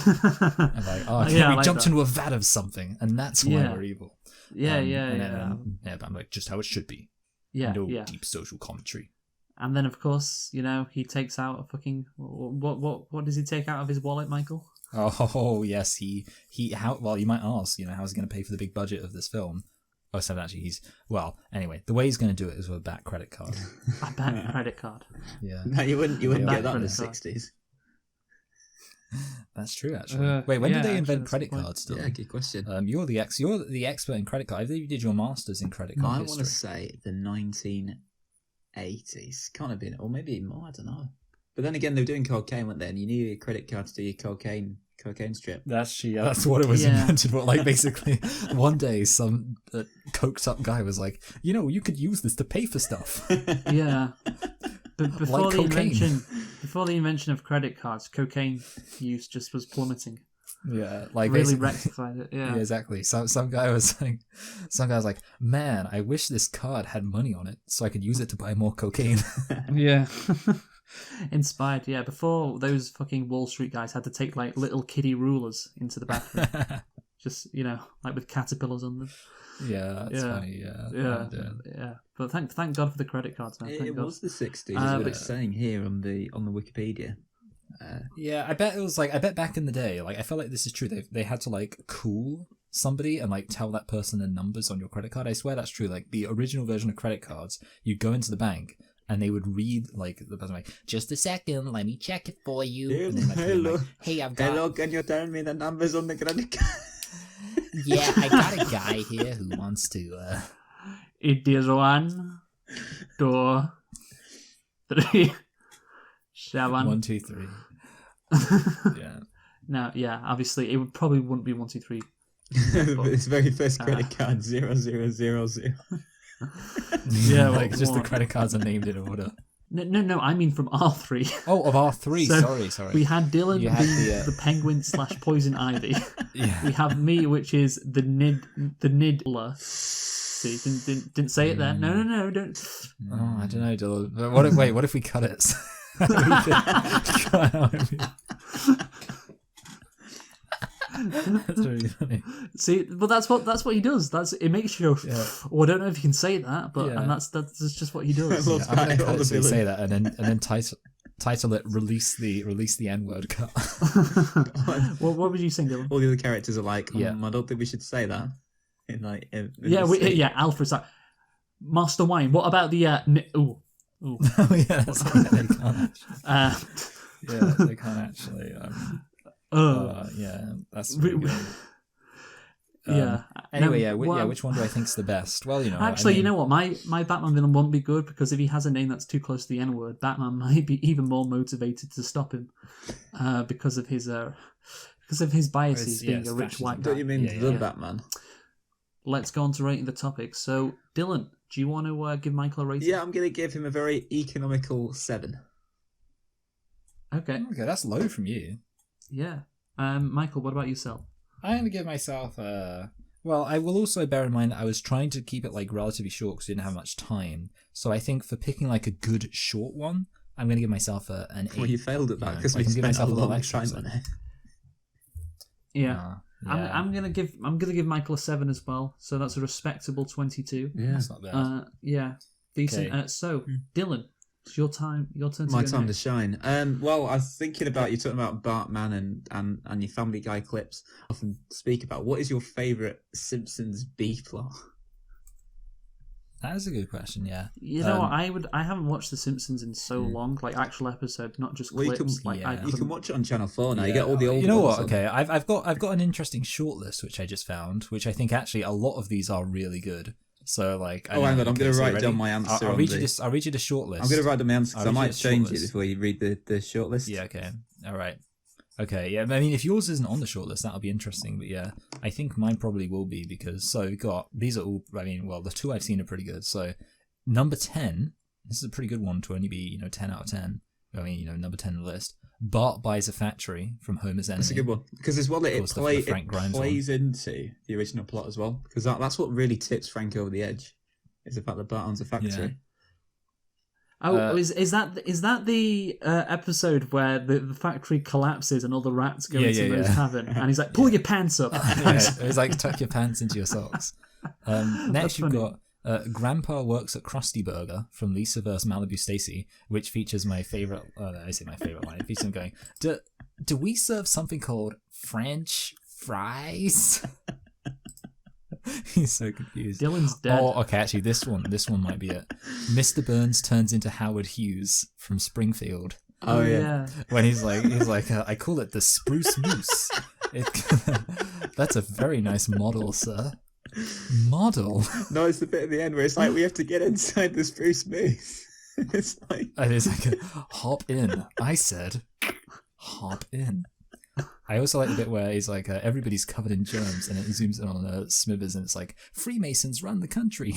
And we jumped into a vat of something, and that's why we're evil. But I'm just how it should be. No deep social commentary. And then, of course, he takes out a fucking what does he take out of his wallet, Michael? Oh yes, you might ask, how's he going to pay for the big budget of this film? Oh, so actually, anyway, the way he's going to do it is with a back credit card. A back credit card. Yeah. No, you wouldn't get that in the 60s. That's true, actually. Wait, when did they invent credit cards? Still? Yeah, good question. You're the expert in credit cards. I believe you did your masters in credit card history. I want to say the 1980s. Can't have been, or maybe more. I don't know. But then again, they were doing cocaine, weren't they? And you need your credit card to do your cocaine strip. That's what it was invented for. Like, basically, one day some coked up guy was like, you could use this to pay for stuff. Yeah. But before like the invention of credit cards, cocaine use just was plummeting. Yeah, like really rectified it. Yeah, exactly. Some guy was like, man, I wish this card had money on it so I could use it to buy more cocaine. Yeah. Inspired, yeah. Before those fucking Wall Street guys had to take like little kiddie rulers into the bathroom, just like with caterpillars on them. Yeah, that's funny. Yeah. But thank God for the credit cards, man. It was the 60s. Is what it's saying here on the Wikipedia. Yeah, I bet back in the day, like I felt like this is true. They had to like call somebody and like tell that person the numbers on your credit card. I swear that's true. Like the original version of credit cards, you'd go into the bank and they would read like the person like, just a second, let me check it for you. And then, hello, hey, I've got. Hello, can you tell me the numbers on the credit card? Yeah, I got a guy here who wants to. It is 1, 2, 3, 7. 1, 2, 3. Yeah. No, yeah. Obviously, it probably wouldn't be 1, 2, 3. His very first credit card 0000. Yeah, like just the credit cards are named in order. No. I mean from R3. Oh, of R3. So sorry. We had Dylan being the penguin / poison ivy. Yeah. We have me, which is the Niddler. See, didn't say it there. No, don't. Oh, I don't know, Dylan. But what if we cut it? That's really funny. See, but that's what he does. It makes you go, I don't know if you can say that, but and that's just what he does. Yeah, I'm gonna cut it so you say that, and then title it release the N-word cut. Well, what would you say, Dylan? All the other characters are like, I don't think we should say that. Alfred's like, Master Wine. What about the ooh. Oh yeah, that's they can't. They can't actually. That's really good. Anyway, which one do I think's the best? Well, actually, you know what? My Batman villain won't be good because if he has a name that's too close to the N-word, Batman might be even more motivated to stop him because of his biases being a rich white guy. Don't you mean the Batman? Let's go on to rating the topic. So, Dylan, do you want to give Michael a rating? Yeah, I'm going to give him a very economical 7. Okay, that's low from you. Yeah. Michael, what about yourself? I'm going to give myself well, I will also bear in mind that I was trying to keep it like relatively short because we didn't have much time. So I think for picking like a good short one, I'm going to give myself an 8. Well, you failed at that because we spent a lot of time on it. Yeah. I'm gonna give Michael a 7 as well. So that's a respectable 22. Yeah, that's not bad. Decent. Okay. So Dylan, it's your turn. My time to shine. Well, I was thinking about you talking about Bartman and your Family Guy clips. I often speak about what is your favourite Simpsons B plot. That is a good question. Yeah. You know, I haven't watched The Simpsons in so long, like actual episodes, not just clips. You can watch it on Channel 4 now. You get all the old. You know what? Okay, I've got an interesting shortlist which I just found, which I think actually a lot of these are really good. So like, hang on, I'm going to write down my answer. I'll read you the shortlist. I'm going to write down my answer because I might change it before you read the shortlist. Yeah. Okay. All right. Okay, yeah, I mean, if yours isn't on the shortlist, that'll be interesting. But yeah, I think mine probably will be because we've got these are all. I mean, well, the two I've seen are pretty good. So number 10, this is a pretty good one to only be 10 out of 10. I mean, number 10 on the list. Bart Buys a Factory from Homer's Enemy. That's a good one because as well it plays into the original plot as well because that's what really tips Frank over the edge is the fact that Bart owns a factory. Yeah. Oh, is that the episode where the factory collapses and all the rats go into Moe's tavern and he's like, pull your pants up. It's like tuck your pants into your socks. Next you've got Grandpa Works at Krusty Burger from Lisa vs. Malibu Stacy, which features my favorite. I say my favorite line. It features him going, "Do we serve something called French fries?" He's so confused. Dylan's dead. Oh, okay. Actually, this one might be it. Mr. Burns turns into Howard Hughes from Springfield. Oh yeah. When he's like, I call it the Spruce Moose. That's a very nice model, sir. Model. No, it's the bit at the end where it's like we have to get inside the Spruce Moose. It's like hop in. I said, hop in. I also like the bit where he's like, everybody's covered in germs, and it zooms in on Smithers, and it's like, Freemasons run the country.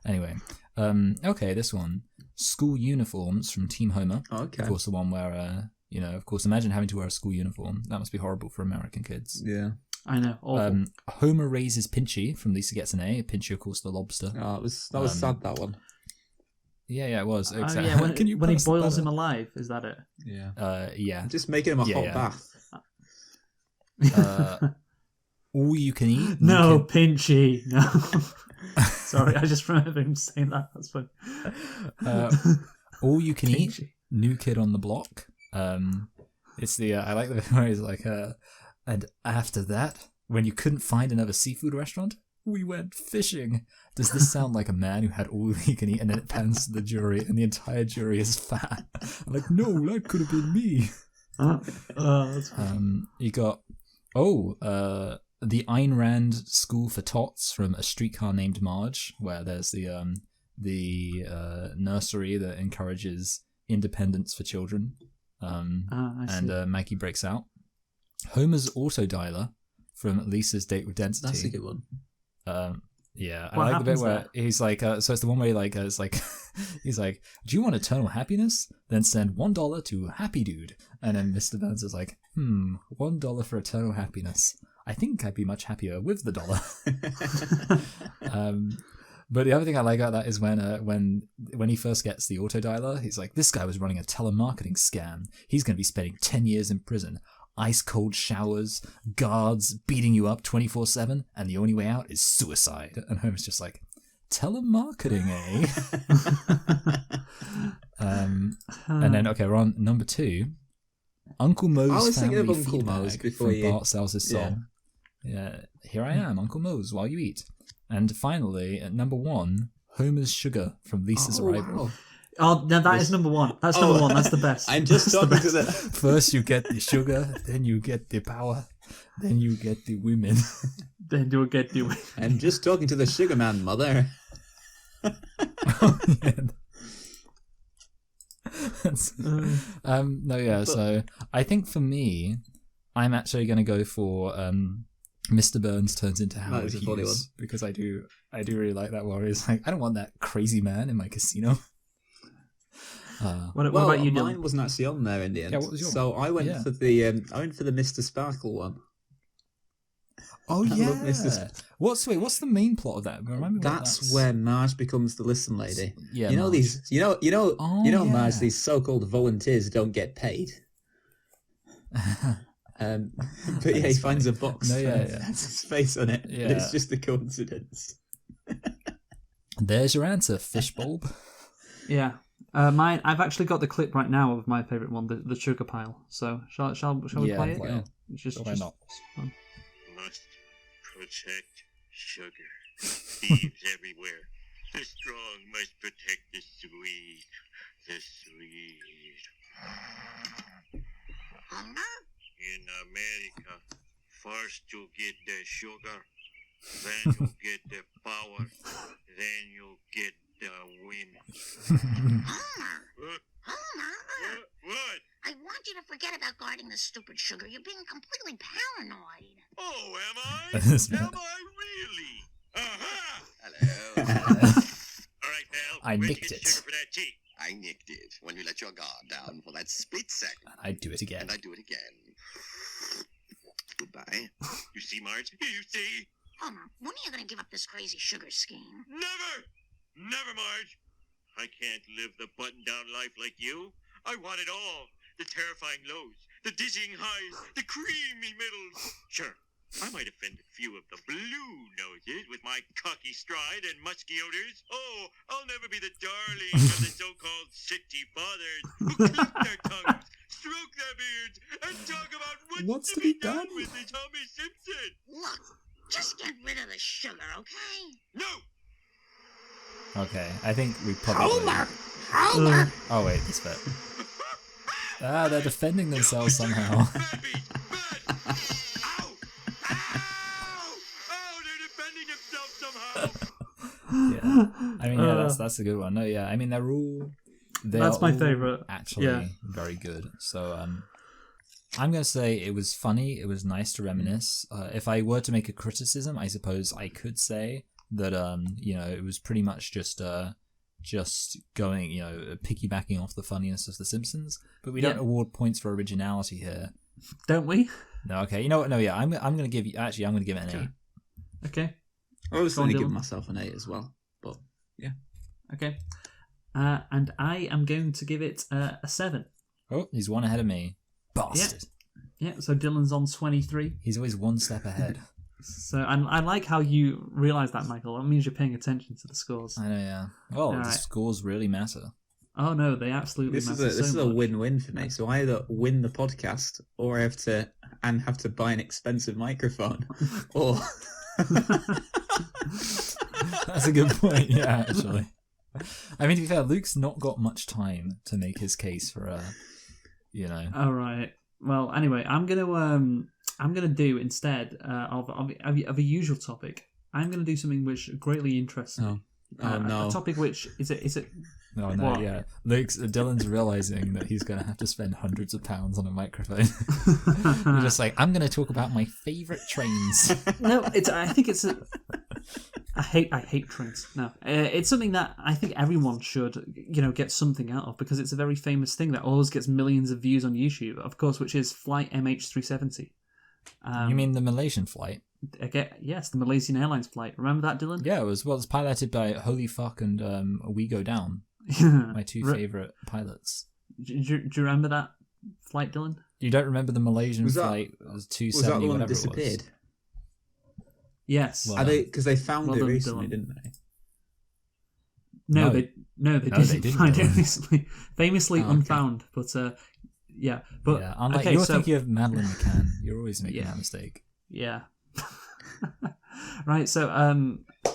Anyway, okay, this one. School uniforms from Team Homer. Oh, okay. Of course, the one where, of course, imagine having to wear a school uniform. That must be horrible for American kids. Yeah. I know. Awful. Homer raises Pinchy from Lisa Gets an A. Pinchy, of course, the lobster. Oh, that was sad, that one. Yeah, it was. Exactly. When he boils him alive, is that it? Yeah. Yeah. Just making him a hot bath. All you can eat? No, Pinchy. No. Sorry, I just remember him saying that. That's funny. All you can eat? New Kid on the Block. It's the, I like the bit where he's like, and after that, when you couldn't find another seafood restaurant, we went fishing. Does this sound like a man who had all he can eat? And then it pans to the jury, and the entire jury is fat. I'm like, no, that could have been me. That's funny. You got, the Ayn Rand School for Tots from A Streetcar Named Marge, where there's the nursery that encourages independence for children. And Maggie breaks out. Homer's Auto Dialer from Lisa's Date with Density. That's a good one. Yeah, I What like the bit happens where there? he's like, so it's the one where it's like, he's like, do you want eternal happiness? Then send $1 to Happy Dude. And then Mr. Burns is like, $1 for eternal happiness. I think I'd be much happier with the dollar. But the other thing I like about that is when he first gets the auto dialer, he's like, this guy was running a telemarketing scam. He's going to be spending 10 years in prison. Ice cold showers, guards beating you up 24/7, and the only way out is suicide. And Homer's just like, telemarketing, eh? And then, okay, we're on number 2. Uncle Moe's family feedback from Bart Sells' song. Yeah, here I am, Uncle Moe's, while you eat. And finally, at number 1, Homer's Sugar from Lisa's Arrival. Wow. Oh, now that is number 1. That's number 1. That's the best. I'm just talking to the... First you get the sugar, then you get the power, then you get the women. Then you'll get the women. I'm just talking to the sugar man, mother. So I think for me, I'm actually going to go for Mr. Burns turns into Howard Hughes, because I do really like that one. It's like, I don't want that crazy man in my casino. What about you, Dylan? Mine wasn't actually on there in the end. Yeah, what was yours? So I went for the Mr. Sparkle one. Oh yeah. What's the main plot of that? Remind me. That's where Marge becomes the listen lady. Yeah. You know these. You know, Marge. These so-called volunteers don't get paid. But yeah, he finds a box. That's his face on it. Yeah. It's just a coincidence. There's your answer, fishbulb. Yeah. Mine. I've actually got the clip right now of my favourite one, the sugar pile. So shall we play it? Yeah. Why not? Must protect sugar. Thieves everywhere. The strong must protect the sweet. The sweet. In America, first you get the sugar, then you get the power, then you get the women. Homer! What? I want you to forget about guarding the stupid sugar. You're being completely paranoid. Oh, am I? Am I really? Aha! Hello. All right, pal. I nicked it. Sugar for that tea. I nicked it when you let your guard down for that split second. I'd do it again. And I'd do it again. Goodbye. You see, Marge? You see? Homer, when are you going to give up this crazy sugar scheme? Never! Never, Marge. I can't live the button-down life like you. I want it all. The terrifying lows, the dizzying highs, the creamy middles. Sure, I might offend a few of the blue noses with my cocky stride and musky odors. Oh, I'll never be the darling of the so-called city fathers who clip their tongues, stroke their beards, and talk about what's to be done with this Homer Simpson. Look, Just get rid of the sugar, okay? No! Okay, I think we probably... Homer! Oh wait, this bit. They're defending themselves somehow. Bad beat! Bad! Ow! Ow! Oh, they're defending themselves somehow! Yeah. I mean, yeah, that's a good one. No, yeah, I mean, that's my favorite. Actually, very good. So, I'm going to say it was funny. It was nice to reminisce. If I were to make a criticism, I suppose I could say that, it was pretty much just going, piggybacking off the funniness of The Simpsons. But we don't award points for originality here. Don't we? No, okay. You know what? No, yeah, I'm going to give it an 8. Okay. I was going to give myself an 8 as well. But, yeah. Okay. And I am going to give it a 7. Oh, he's one ahead of me. Bastard. Yeah, so Dylan's on 23. He's always one step ahead. So I like how you realise that, Michael. That means you're paying attention to the scores. I know, yeah. Well, the scores really matter. Oh no, they absolutely matter. This is a win-win for me. So I either win the podcast, or I have to buy an expensive microphone, or. That's a good point. Yeah, actually. I mean, to be fair, Luke's not got much time to make his case for All right. Well, anyway, I'm gonna do instead of a usual topic. I'm gonna do something which greatly interests me. No. A topic which is it? No, what? Yeah. Dylan's realizing that he's gonna have to spend hundreds of pounds on a microphone. You're just like, I'm gonna talk about my favourite trains. No, I hate trains. No, it's something that I think everyone should, get something out of, because it's a very famous thing that always gets millions of views on YouTube, of course, which is Flight MH370. You mean the Malaysian flight? Yes, the Malaysian Airlines flight. Remember that, Dylan? Yeah, it was piloted by Holy Fuck and We Go Down, my two favourite pilots. Do you remember that flight, Dylan? You don't remember the Malaysian flight? It was 270, was that the one that whatever disappeared? Yes. Well, because they found it recently, Dylan. didn't they? No, they didn't find it recently. Famously unfound, okay. But unlike okay, you're thinking of Madeleine McCann. You're always making that mistake. Yeah. Right, so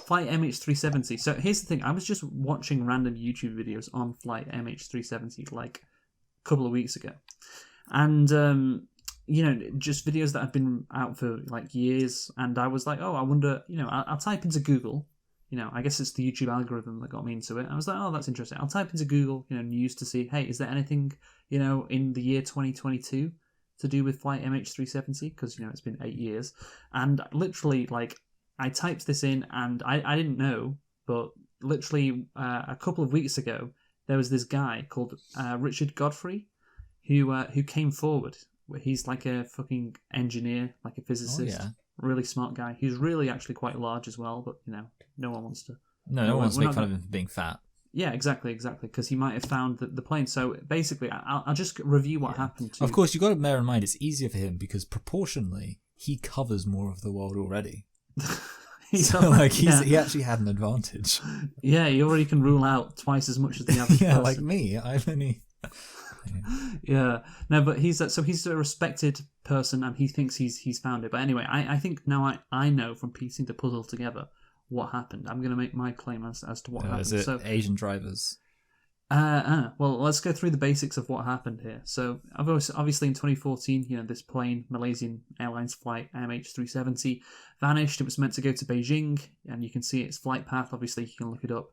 Flight MH370. So here's the thing, I was just watching random YouTube videos on Flight MH370 like a couple of weeks ago. And just videos that have been out for like years, and I was like, oh, I wonder, I'll type into Google, I guess it's the YouTube algorithm that got me into it. I was like, oh, that's interesting. I'll type into Google, news to see, hey, is there anything, in the year 2022 to do with Flight MH370? Because, it's been 8 years. And literally, like, I typed this in, and I didn't know, but literally a couple of weeks ago, there was this guy called Richard Godfrey who came forward. He's like a fucking engineer, like a physicist. Oh, yeah. Really smart guy. He's really actually quite large as well, but, no one wants to... No one wants to make fun of him for being fat. Yeah, exactly, because he might have found the plane. So basically, I'll just review what happened to... Of course, you've got to bear in mind it's easier for him because proportionally, he covers more of the world already. He actually had an advantage. Yeah, he already can rule out twice as much as the average person. Like me. I've only... Yeah, no, but he's a respected person, and he thinks he's found it. But anyway, I think now I know from piecing the puzzle together what happened. I'm going to make my claim as to what happened. Is it Asian drivers? Well, let's go through the basics of what happened here. So, obviously in 2014, this plane, Malaysian Airlines flight MH370, vanished. It was meant to go to Beijing, and you can see its flight path. Obviously, you can look it up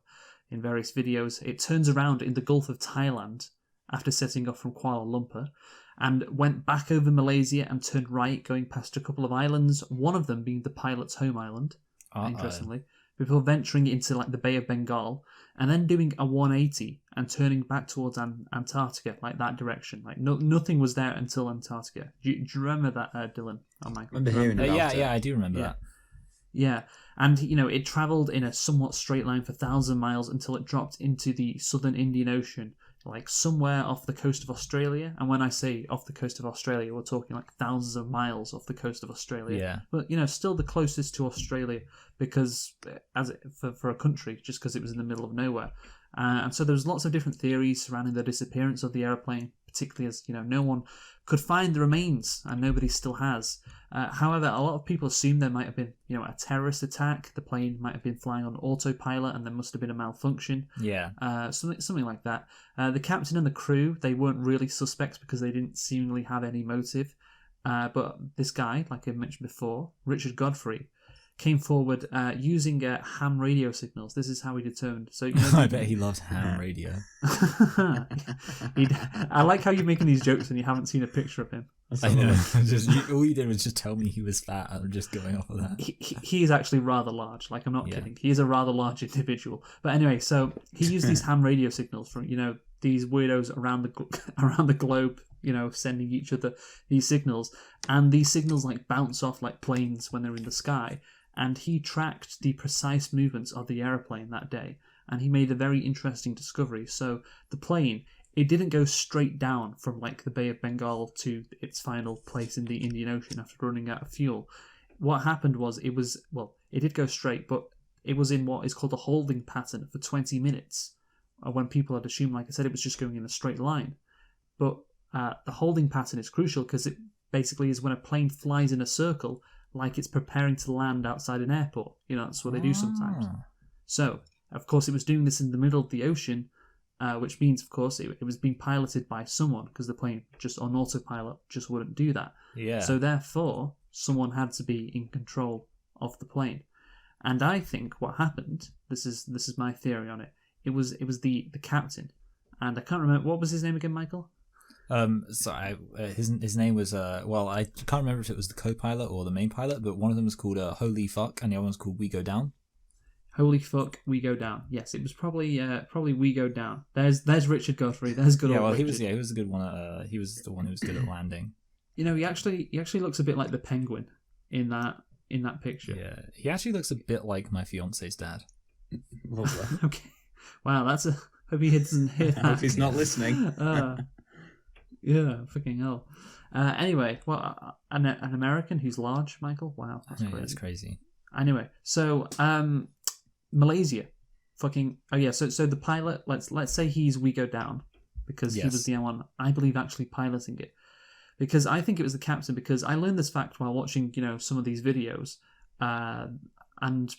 in various videos. It turns around in the Gulf of Thailand after setting off from Kuala Lumpur, and went back over Malaysia and turned right, going past a couple of islands, one of them being the pilot's home island, interestingly, before venturing into like the Bay of Bengal, and then doing a 180 and turning back towards Antarctica, like that direction. Like nothing was there until Antarctica. Do you remember that, Dylan? Oh, Michael. I remember hearing about it. Yeah, I do remember that. Yeah, and it travelled in a somewhat straight line for 1,000 miles until it dropped into the southern Indian Ocean, like somewhere off the coast of Australia. And when I say off the coast of Australia, we're talking like thousands of miles off the coast of Australia. Yeah. But still the closest to Australia, because for a country, just because it was in the middle of nowhere. And so there was lots of different theories surrounding the disappearance of the aeroplane, particularly as no one could find the remains, and nobody still has. However, a lot of people assume there might have been a terrorist attack. The plane might have been flying on autopilot, and there must have been a malfunction. Yeah. Something like that. The captain and the crew, they weren't really suspects because they didn't seemingly have any motive. But this guy, like I mentioned before, Richard Godfrey, came forward using ham radio signals. This is how he determined. So I bet he loves ham radio. I like how you're making these jokes and you haven't seen a picture of him. I know. All you did was just tell me he was fat. I'm just going off of that. He is actually rather large. Like, I'm not kidding. He is a rather large individual. But anyway, so he used these ham radio signals from these weirdos around the globe, sending each other these signals, and these signals like bounce off like planes when they're in the sky. And he tracked the precise movements of the aeroplane that day, and he made a very interesting discovery. So the plane, it didn't go straight down from like the Bay of Bengal to its final place in the Indian Ocean after running out of fuel. What happened was it did go straight, but it was in what is called a holding pattern for 20 minutes, when people had assumed, like I said, it was just going in a straight line. But the holding pattern is crucial because it basically is when a plane flies in a circle, like it's preparing to land outside an airport. That's what they do sometimes. So, of course, it was doing this in the middle of the ocean, which means, of course, it was being piloted by someone, because the plane just on autopilot just wouldn't do that. Yeah. So, therefore, someone had to be in control of the plane. And I think what happened, this is my theory on it, it was the captain. And I can't remember, what was his name again, Michael? His name was I can't remember if it was the co-pilot or the main pilot, but one of them was called Holy Fuck, and the other one's called We Go Down. Holy Fuck, We Go Down. Yes, it was probably We Go Down. There's Richard Godfrey. There's good. Yeah, old well, Richard. he was a good one. He was the one who was good at landing. He actually looks a bit like the penguin in that picture. Yeah, he actually looks a bit like my fiance's dad. Okay, wow, that's a. Hope he doesn't hear that. I hope he's not listening. Yeah, fucking hell. Anyway, an American who's large, Michael? Wow, that's crazy. That's crazy. Anyway, so Malaysia, fucking So the pilot, let's say he's We Go Down, because he was the one I believe actually piloting it, because I think it was the captain, because I learned this fact while watching some of these videos, and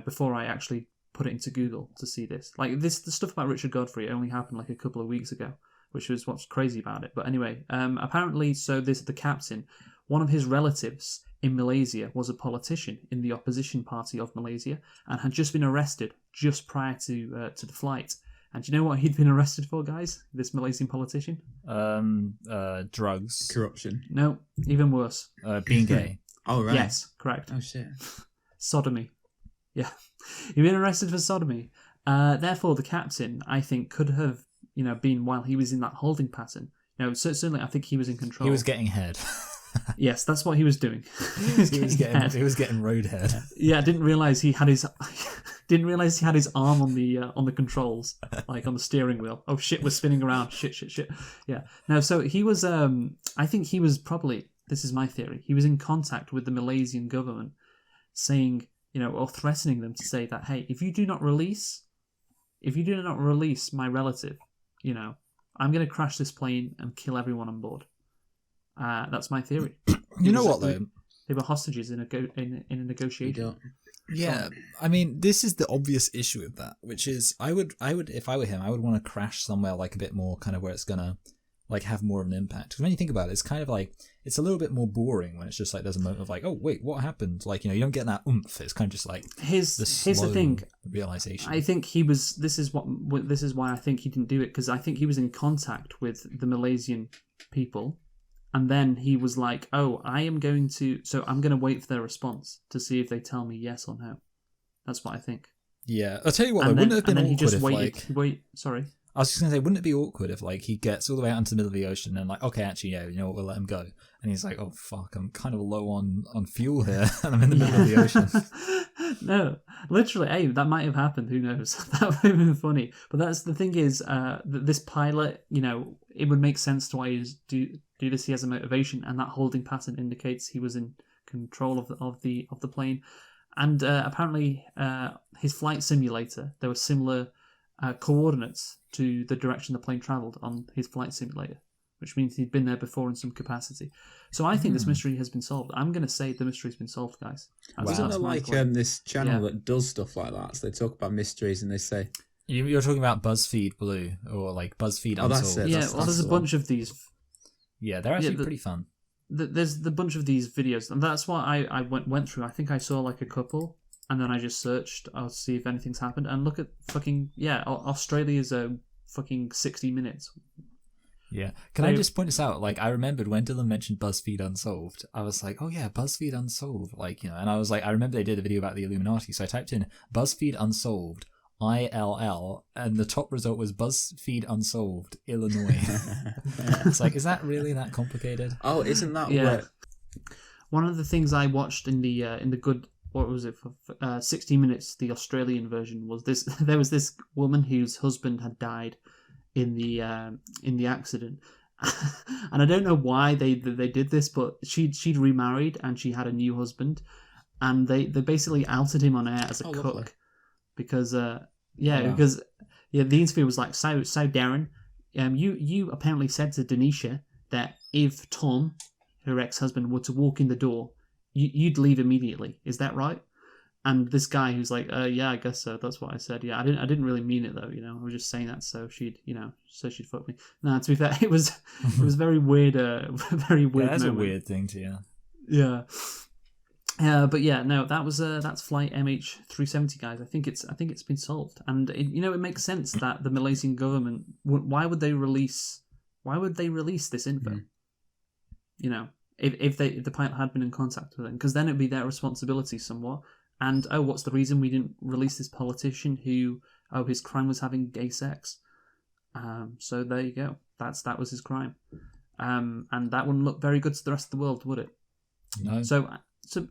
before I actually put it into Google to see this. Like the stuff about Richard Godfrey only happened like a couple of weeks ago, which was what's crazy about it. But anyway, apparently, the captain, one of his relatives in Malaysia was a politician in the opposition party of Malaysia and had just been arrested just prior to the flight. And do you know what he'd been arrested for, guys? This Malaysian politician? Drugs. Corruption. No, even worse. Being gay. Oh, right. Yes, correct. Oh, shit. Sodomy. Yeah. He'd been arrested for sodomy. Therefore, the captain, I think, could have been while he was in that holding pattern. Certainly I think he was in control. He was getting head. Yes, that's what he was doing. He was getting road head. Yeah, I didn't realize he had his arm on the controls, like on the steering wheel. Oh shit, we're spinning around. Shit. Yeah. No, so he was I think he was probably, this is my theory, he was in contact with the Malaysian government, saying, or threatening them to say that, hey, if you do not release my relative, I'm going to crash this plane and kill everyone on board. That's my theory. You know what, though? They were hostages in a negotiation. Yeah, I mean, this is the obvious issue with that, which is I would if I were him, I would want to crash somewhere like a bit more kind of where it's gonna like have more of an impact. Because when you think about it, it's kind of like it's a little bit more boring when it's just like there's a moment of like, oh wait, what happened? Like you don't get that oomph. It's kind of just like here's the thing. Realization. I think he was. This is why I think he didn't do it, because I think he was in contact with the Malaysian people. And then he was like, oh, I'm going to wait for their response to see if they tell me yes or no. That's what I think. Yeah. I'll tell you what, wouldn't it have been awkward if sorry. I was just going to say, wouldn't it be awkward if like he gets all the way out into the middle of the ocean and like, okay, actually, yeah, you know what, we'll let him go. And he's like, oh, fuck, I'm kind of low on fuel here and I'm in the middle of the ocean. No, literally, hey, that might have happened. Who knows? That would have been funny. But that's the thing is, this pilot, it would make sense to why he do this. He has a motivation, and that holding pattern indicates he was in control of the plane. And apparently, his flight simulator, there were similar coordinates to the direction the plane travelled on his flight simulator, which means he'd been there before in some capacity. So I think this mystery has been solved. I'm going to say the mystery's been solved, guys. Isn't there like this channel that does stuff like that? So they talk about mysteries and they say... You're talking about BuzzFeed Blue or like BuzzFeed Unsolved. That's it. Well, there's a bunch of these. Yeah, they're actually pretty fun. There's the bunch of these videos, and that's what I went through. I think I saw like a couple, and then I just searched. I'll see if anything's happened, and look at fucking Australia's a fucking 60 minutes. Yeah. Can I just point this out? Like, I remembered when Dylan mentioned BuzzFeed Unsolved, I was like, oh yeah, BuzzFeed Unsolved. Like, and I was like, I remember they did a video about the Illuminati, so I typed in BuzzFeed Unsolved, ILL, and the top result was BuzzFeed Unsolved, Illinois. It's like, is that really that complicated? Oh, isn't that what? One of the things I watched in the good, what was it, for 60 Minutes, the Australian version, was this. There was this woman whose husband had died in the accident, and I don't know why they did this, but she'd remarried and she had a new husband, and they basically outed him on air as a cook. Lovely. Because because the interview was like, so Darren, you apparently said to Denisha that if Tom, her ex-husband, were to walk in the door, you'd leave immediately. Is that right? And this guy who's like, yeah, I guess so. That's what I said. Yeah, I didn't really mean it though. I was just saying that so she'd fuck me. No, to be fair, it was very weird. Very weird. Yeah, that's moment. A weird thing to Yeah. But yeah, no, that's flight MH370, guys. I think it's been solved, and it makes sense that the Malaysian government. Why would they release this info? If the pilot had been in contact with them, because then it'd be their responsibility somewhat. And what's the reason we didn't release this politician who his crime was having gay sex? So there you go. That was his crime, and that wouldn't look very good to the rest of the world, would it? No. So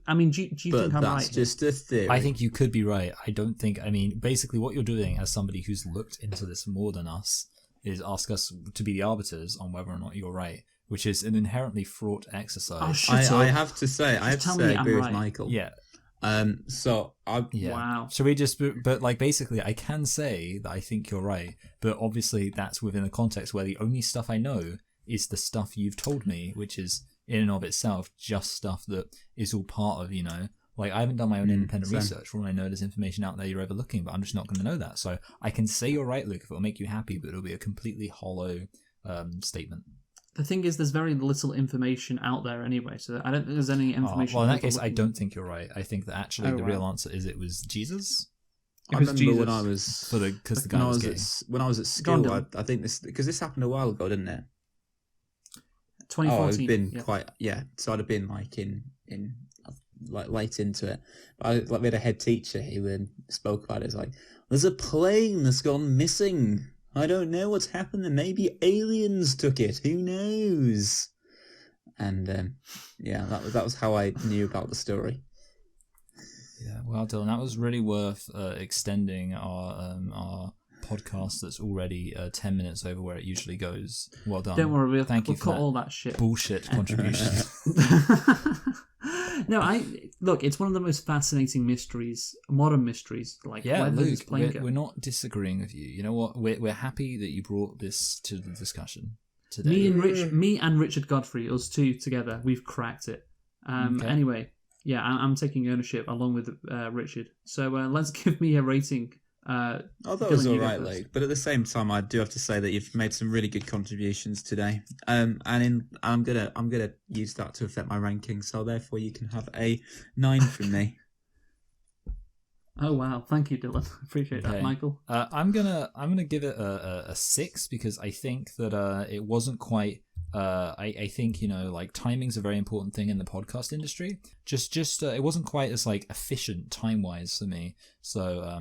I mean, do you think I'm right? That's just a theory. I think you could be right. I don't think. I mean, basically, what you're doing as somebody who's looked into this more than us is ask us to be the arbiters on whether or not you're right, which is an inherently fraught exercise. I have to say, I agree with Michael. Yeah. Wow. So we just, but like basically, I can say that I think you're right, but obviously that's within a context where the only stuff I know is the stuff you've told me, which is in and of itself just stuff that is all part of, like I haven't done my own independent research. For all I know, there's information out there you're overlooking, but I'm just not going to know that. So I can say you're right, Luke, if it'll make you happy, but it'll be a completely hollow statement. The thing is, there's very little information out there anyway, so I don't think there's any information. Well, in that case, I don't think you're right. I think that actually the real answer is it was Jesus. I remember when I was because the guy was gay. When I was at school, I think this happened a while ago, didn't it? 2014. It's been quite So I'd have been like in like late into it. We had a head teacher who spoke about it. It's like, there's a plane that's gone missing. I don't know what's happened. Maybe aliens took it. Who knows? And that was how I knew about the story. Yeah, well, Dylan, that was really worth extending our podcast that's already 10 minutes over where it usually goes. Well done. Don't worry, Thank you we'll for cut all that shit. Bullshit contribution. No, look, it's one of the most fascinating mysteries, modern mysteries. Like, Luke, we're not disagreeing with you. You know what? We're happy that you brought this to the discussion today. Me and Richard Godfrey, us two together, we've cracked it. Okay. Anyway, I'm taking ownership along with Richard. So let's give me a rating. I thought it was all right, Luke. But at the same time, I do have to say that you've made some really good contributions today. And I'm gonna use that to affect my ranking. So therefore, you can have a 9 from me. Oh wow! Thank you, Dylan. Appreciate that, Michael. I'm gonna give it a 6 because I think that it wasn't quite. I think like timing's a very important thing in the podcast industry. Just it wasn't quite as like efficient time wise for me. So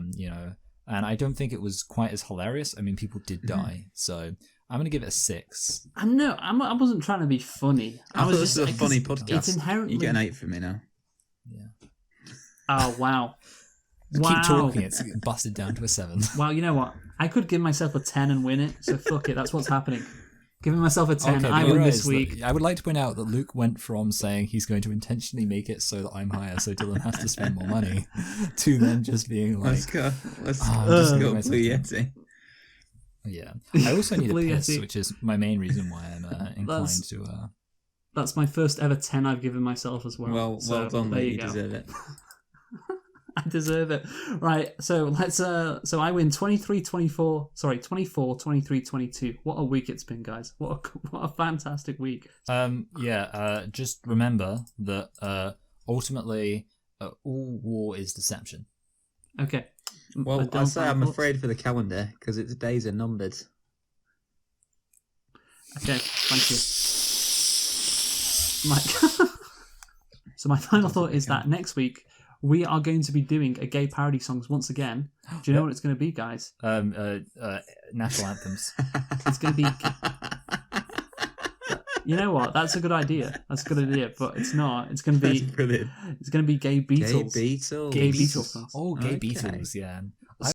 and I don't think it was quite as hilarious. I mean, people did die, so I'm gonna give it a 6. I wasn't trying to be funny. I was just a funny podcast. It's inherently... You get an 8 from me now. Yeah. Oh wow. Keep talking. It's busted down to a 7. Well, you know what? I could give myself a 10 and win it. So fuck it. That's what's happening. Giving myself a 10. I win this week. I would like to point out that Luke went from saying he's going to intentionally make it so that I'm higher, so Dylan has to spend more money, to then just being like, let's go Blue Yeti. Yeah. I also need a piss, which is my main reason why I'm inclined to... That's my first ever 10 I've given myself as well. Well done, there you deserve it. I deserve it. Right, so let's so I win 24-23-22. What a week it's been, guys. What a fantastic week. Just remember that ultimately all war is deception. Okay. Well, I'll say I'm afraid for the calendar because its days are numbered. Okay, thank you. So my final thought is that next week we are going to be doing a gay parody songs once again. Do you know what it's going to be, guys? National anthems. It's going to be... You know what? That's a good idea. But it's not. It's going to be... That's brilliant. It's going to be gay Beatles. Gay Beatles. Gay Beatles songs. Oh, gay Beatles, yeah.